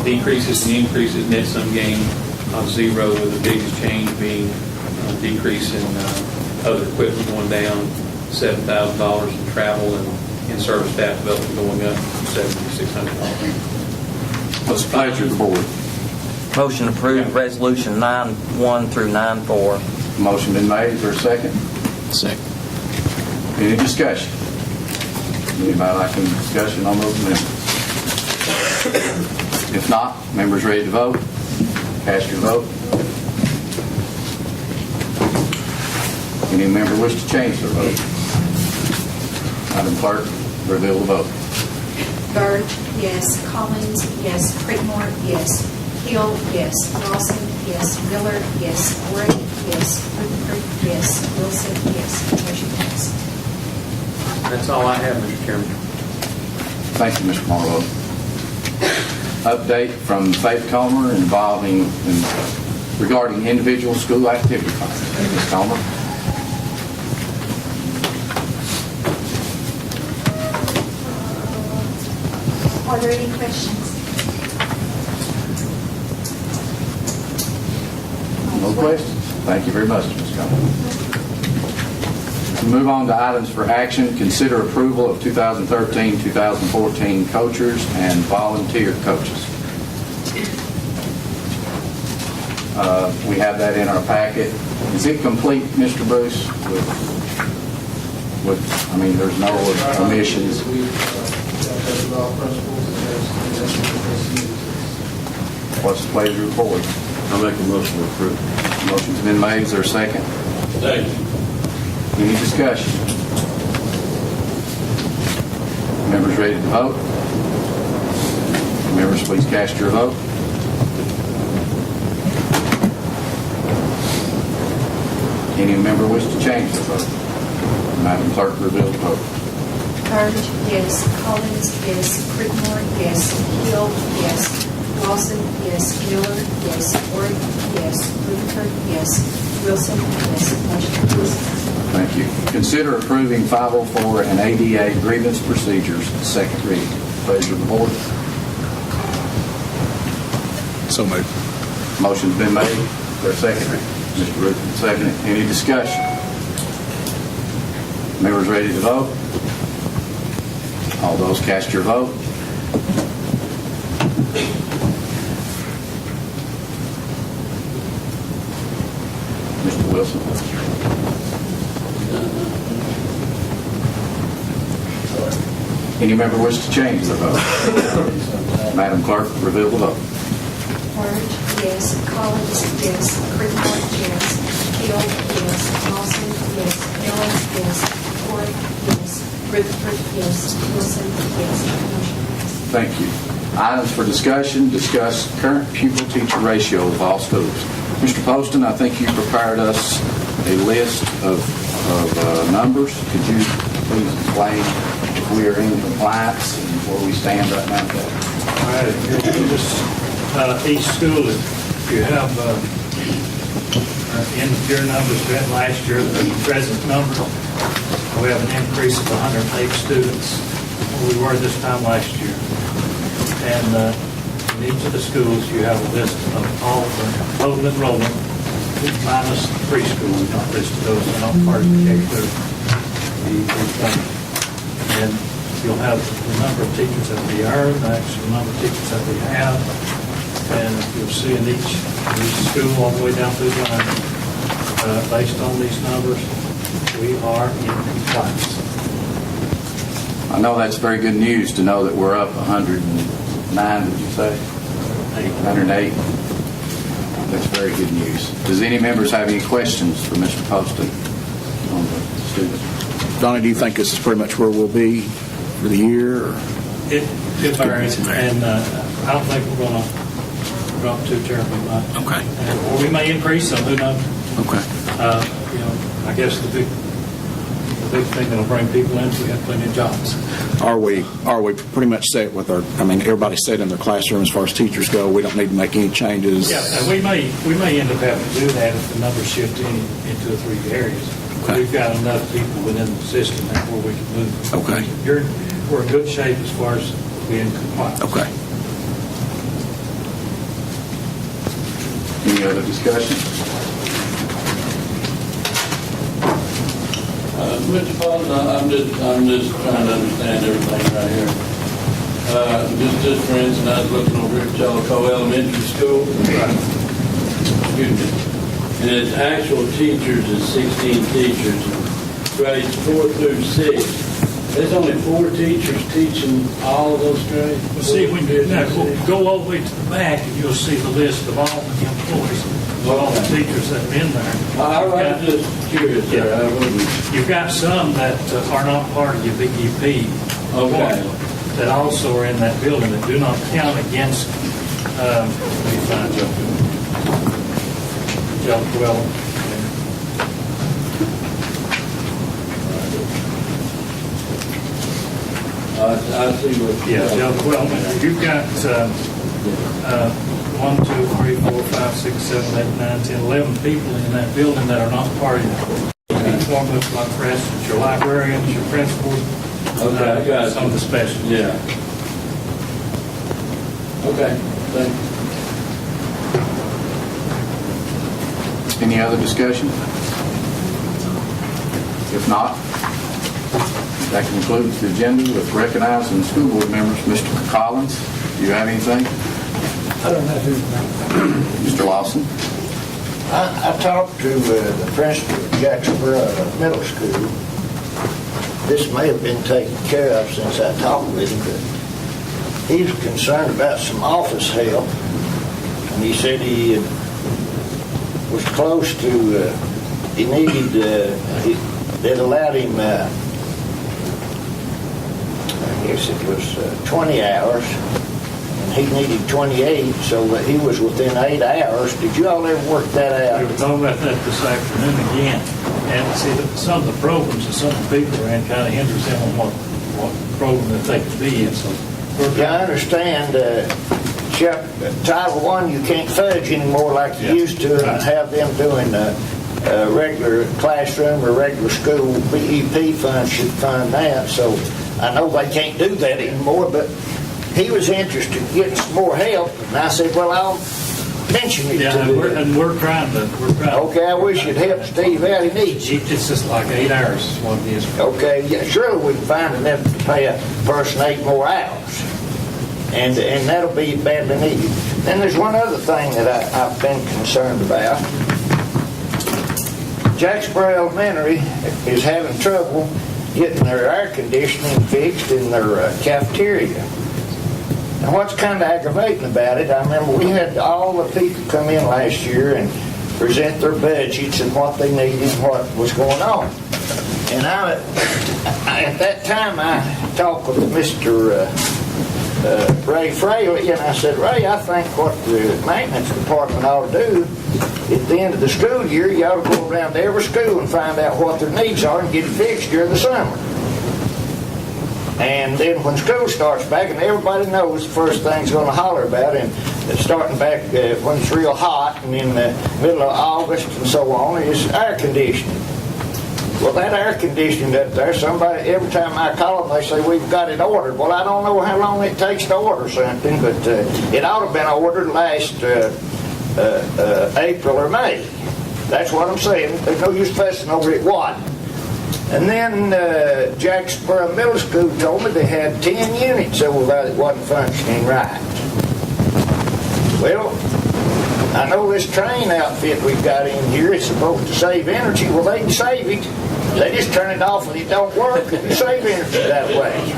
S21: Decreases and increases, net sum gain of 0, with the biggest change being a decrease in other equipment going down, $7,000 in travel, and in-service staff development going up $7,600.
S16: What's the pleasure of the board?
S22: Motion approved, resolution 9-1 through 9-4.
S16: Motion been made. Is there a second?
S9: Second.
S16: Any discussion? Anybody like any discussion on those amendments? If not, members ready to vote? Cast your vote. Any member wish to change their vote? Madam Clerk, reveal the vote.
S19: Burge, yes. Collins, yes. Creekmore, yes. Hill, yes. Lawson, yes. Miller, yes. Warwick, yes. Rutherford, yes. Wilson, yes. Motion passes.
S21: That's all I have, Mr. Chairman.
S16: Thank you, Mr. Morrow. Update from Faith Comer regarding individual school activity funds. Ms. Comer.
S19: Are there any questions?
S16: No questions. Thank you very much, Ms. Comer. We move on to items for action. Consider approval of 2013-2014 coachers and volunteer coaches. We have that in our packet. Is it complete, Mr. Bruce? I mean, there's no omissions. What's the pleasure of the board?
S21: I'll make a motion to approve.
S16: Motion's been made. Is there a second?
S21: Second.
S16: Any discussion? Members ready to vote? Members, please cast your vote. Any member wish to change their vote? Madam Clerk, reveal the vote.
S19: Burge, yes. Collins, yes. Creekmore, yes. Hill, yes. Lawson, yes. Miller, yes. Warwick, yes. Rutherford, yes. Wilson, yes. Motion passes.
S16: Thank you. Consider approving 504 and ADA grievance procedures, second reading. Pleasure of the board.
S9: So moved.
S16: Motion's been made. Is there a second? Mr. Rutherford, second. Any discussion? Members ready to vote? All those cast your vote. Mr. Wilson. Any member wish to change their vote? Madam Clerk, reveal the vote.
S19: Burge, yes. Collins, yes. Creekmore, yes. Hill, yes. Lawson, yes. Miller, yes. Warwick,
S16: Thank you. Items for discussion, discuss current pupil-teacher ratio of all schools. Mr. Poston, I think you prepared us a list of numbers. Could you please explain if we are in compliance and where we stand right now?
S20: All right, each school, you have end of year numbers we had last year, the present number. We have an increase of 108 students where we were this time last year. And in each of the schools, you have a list of all the total enrollment minus preschool. We don't list those, they're not part of the K-12. And you'll have the number of teachers that we earn, the actual number of teachers that we have. And you'll see in each school all the way down through the line, based on these numbers, we are in compliance.
S16: I know that's very good news to know that we're up 109, would you say? 108. That's very good news. Does any members have any questions for Mr. Poston on the students?
S2: Donnie, do you think this is pretty much where we'll be for the year? Or?
S20: It varies, and I don't think we're going to drop too terribly much.
S2: Okay.
S20: Or we may increase some, who knows?
S2: Okay.
S20: I guess the big thing that'll bring people in is we have plenty of jobs.
S2: Are we pretty much set with our, everybody's set in their classroom as far as teachers go? We don't need to make any changes?
S20: Yeah, and we may end up having to do that if the numbers shift into 2 or 3 areas.
S2: Okay.
S20: We've got enough people within the system that where we can move.
S2: Okay.
S20: We're in good shape as far as being compliant.
S2: Okay.
S16: Any other discussion?
S17: Mr. Paulson, I'm just trying to understand everything right here. Just for instance, I was looking over at Jellicoe Elementary School. Excuse me. And its actual teachers is 16 teachers, grades 4 through 6. There's only 4 teachers teaching all of those grades.
S20: Well, see, when you go all the way to the back, and you'll see the list of all the employees, all the teachers that are in there.
S17: I'm just curious there.
S20: You've got some that are not part of your big EP.
S17: Okay.
S20: That also are in that building that do not count against, let me find Jellicoe.
S17: I see what.
S20: Yeah, Jellicoe. You've got 1, 2, 3, 4, 5, 6, 7, 8, 9, 10, 11 people in that building that are not part of it. Each one looks like the rest. It's your librarians, your principals,
S17: Okay, I got it.
S20: some of the specialists.
S17: Yeah. Okay, thank you.
S16: Any other discussion? If not, that concludes the agenda with recognizing school board members. Mr. Collins, do you have anything?
S23: I don't have anything.
S16: Mr. Lawson?
S23: I talked to the principal of Jacksonboro Middle School. This may have been taken care of since I talked with him, but he's concerned about some office help. And he said he was close to, he needed, they'd allowed him, I guess it was 20 hours. He needed 28, so that he was within 8 hours. Did you all ever work that out?
S20: We were talking about that this afternoon again. And see, some of the programs and some of the people are in kind of hinders them on what program that they could be in. So
S23: Yeah, I understand. Title I, you can't fudge anymore like you used to and have them doing a regular classroom or regular school. BEP fund should fund that. So I know they can't do that anymore, but he was interested in getting some more help, and I said, well, I'll mention it to you.
S20: And we're trying to.
S23: Okay, I wish you'd help Steve out. He needs you.
S20: It's just like 8 hours is what it is.
S23: Okay, yeah, surely we can find enough to pay a person 8 more hours, and that'll be badly needed. Then there's one other thing that I've been concerned about. Jacksboro Elementary is having trouble getting their air conditioning fixed in their cafeteria. And what's kind of aggravating about it, I remember we had all the people come in last year and present their budgets and what they needed and what was going on. And at that time, I talked with Mr. Ray Fraley, and I said, Ray, I think what the maintenance department ought to do at the end of the school year, you ought to go around to every school and find out what their needs are and get it fixed during the summer. And then when school starts back, and everybody knows the first thing's going to holler about, and starting back when it's real hot and in the middle of August and so on, is air conditioning. Well, that air conditioning up there, somebody, every time I call them, they say, we've got it ordered. Well, I don't know how long it takes to order something, but it ought to have been ordered last April or May. That's what I'm saying. There's no use fussing over it wasn't. And then Jacksboro Middle School told me they had 10 units over there that wasn't functioning right. Well, I know this train outfit we've got in here is supposed to save energy. Well, they can save it. They just turn it off when it don't work, and you save energy that way.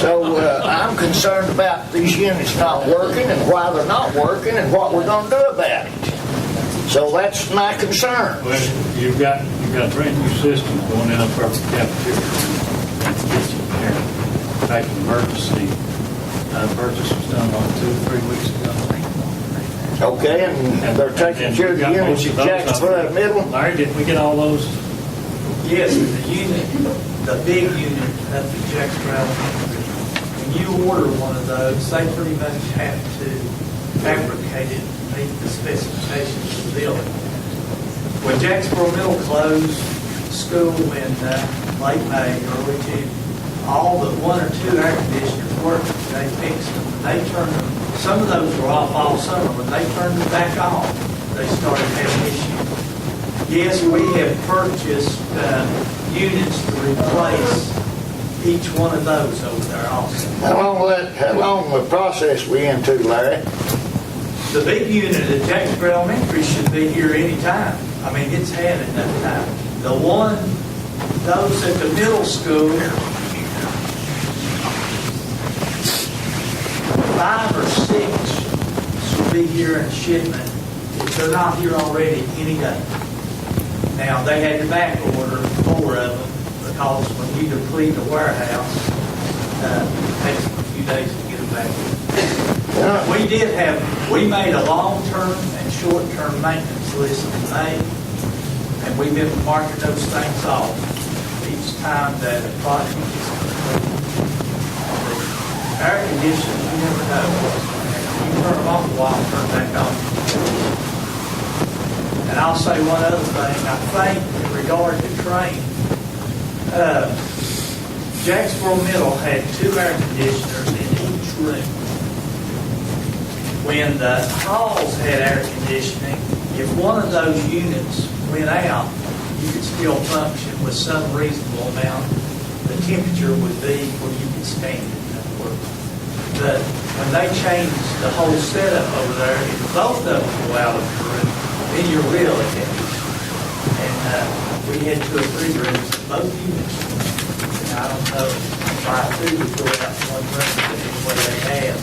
S23: So I'm concerned about these units not working and why they're not working and what we're going to do about it. So that's my concern.
S20: Well, you've got brand new systems going in up there for the cafeteria. That's the kitchen here. In fact, emergency purchase was done about 2 or 3 weeks ago.
S23: Okay, and they're taking care of the units at Jacksboro Middle.
S20: Larry, did we get all those?
S7: Yes, the unit, the big unit at the Jacksboro Elementary, when you order one of those, they pretty much have to fabricate it to meet the specifications of the building. When Jacksboro Middle closed school in late May, early June, all but 1 or 2 air conditioners worked. They fixed them. They turned them. Some of those were off all summer. When they turned them back on, they started having issues. Yes, we have purchased units to replace each one of those over there also.
S23: How long will the process we into, Larry?
S7: The big unit at Jacksboro Elementary should be here any time. I mean, it's had enough time. Those at the middle school, 5 or 6 should be here in shipment. If they're not here already, any day. Now, they had to back order 4 of them because when you deplete the warehouse, it takes them a few days to get them back. We made a long-term and short-term maintenance list in May, and we've been marking those things off each time that a project is complete. The air conditioning, you never know what's going to happen. You turn them off a while, turn back on. And I'll say one other thing. I think in regard to training, Jacksboro Middle had 2 air conditioners in each room. When the halls had air conditioning, if one of those units went out, you could still function with some reasonable amount. The temperature would be where you could stand it and work. But when they changed the whole setup over there, if both of them go out of the room, then you're really heavy. And we had 2 or 3 rooms in both units. And I don't know why 2 would go out in one room, but anyway they have.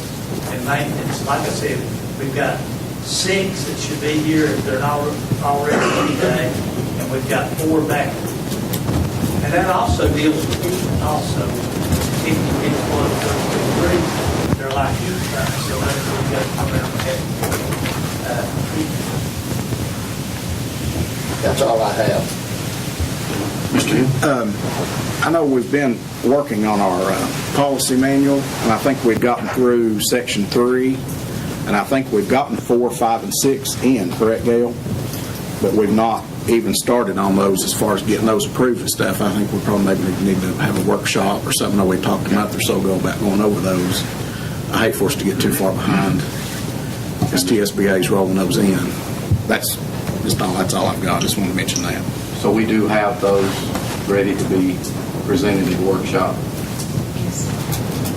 S7: And maintenance, like I said, we've got 6 that should be here if they're not already today, and we've got 4 back. And that also deals with heating also. If you get below 32 degrees, they're like heat pumps, so that's what we've got to come around and have heat.
S23: That's all I have.
S2: Mr. I know we've been working on our policy manual, and I think we've gotten through section 3, and I think we've gotten 4, 5, and 6 in, correct, Gail? But we've not even started on those as far as getting those approved and stuff. I think we probably maybe need to have a workshop or something. I know we talked a month or so ago about going over those. I hate for us to get too far behind as TSBA's rolling those in. That's all I've got. I just want to mention that.
S16: So we do have those ready to be presented at the workshop?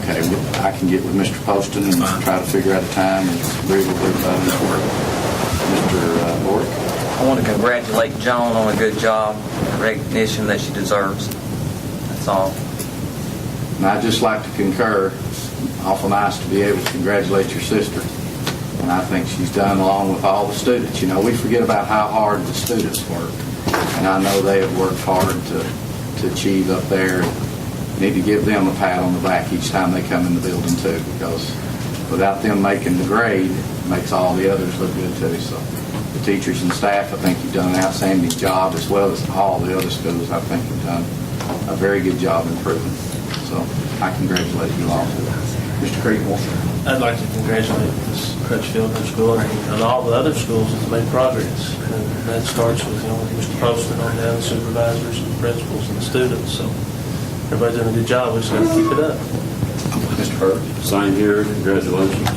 S16: Okay, I can get with Mr. Poston and try to figure out a time and agree with everybody's work. Mr. Bork?
S22: I want to congratulate Joan on a good job, recognition that she deserves. That's all.
S16: And I'd just like to concur. It's awful nice to be able to congratulate your sister. And I think she's done along with all the students. You know, we forget about how hard the students work. And I know they have worked hard to achieve up there. need to give them a pat on the back each time they come in the building too, because without them making the grade, it makes all the others look good too. So the teachers and staff, I think you've done an outstanding job, as well as all the other schools. I think you've done a very good job improving. So I congratulate you all. Mr. Creekmore.
S18: I'd like to congratulate Ms. Crutchfield and her school and all the other schools that's made progress. And that starts with, Mr. Poston on down, the supervisors and the principals and the students. So everybody's doing a good job. We just got to keep it up.
S16: Mr. Hurd.
S12: Same here. Congratulations.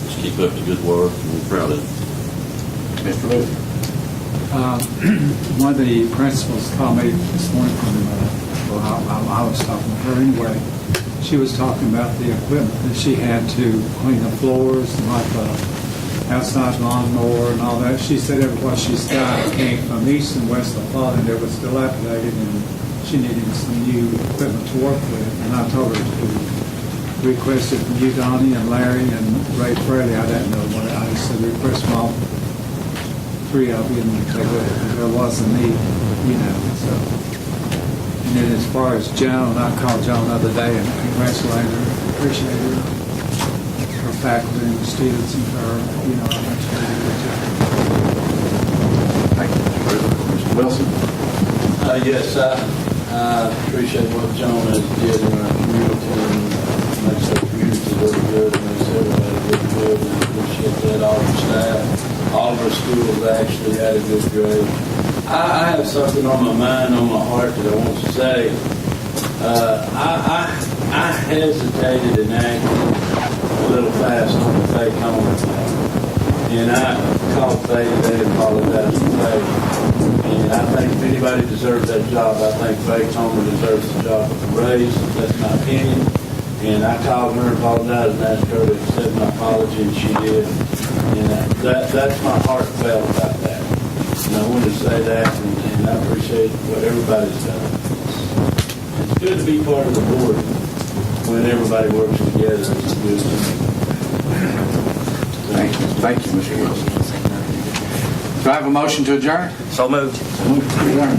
S12: Just keep up the good work. We're proud of it.
S16: Mr. Lewis.
S13: One of the principals called me this morning from, I was talking to her anyway. She was talking about the equipment that she had to clean the floors, like the outside lawnmower and all that. She said what she's got came from East and West Lafollette, and it was dilapidated, and she needed some new equipment to work with. And I told her to request it from you, Donnie, and Larry, and Ray Fraley. I didn't know what I just said request from all three of you, and they would. There was a need, so. And then as far as Joan, I called Joan the other day and congratulated her, appreciate her faculty and students and her, how much they did a good job.
S16: Thank you, Mr. Wilson.
S14: Yes, I appreciate what Joan has did in our community and makes the community look good, makes everybody look good, and I appreciate that, all the staff. All of our schools actually had a good grade. I have something on my mind, on my heart that I want to say. I hesitated and acted a little fast on the Faye Comer. And I called Faye today and apologized to Faye. And I think if anybody deserves that job, I think Faye Comer deserves the job with the raise. That's my opinion. And I called her and apologized and asked her to accept my apology, and she did. And that's my heartfelt about that. And I wanted to say that, and I appreciate what everybody's done. It's good to be part of the board when everybody works together. It's good.
S16: Thank you, Mr. Wilson. Do I have a motion to adjourn?
S22: So moved.
S16: So moved to adjourn.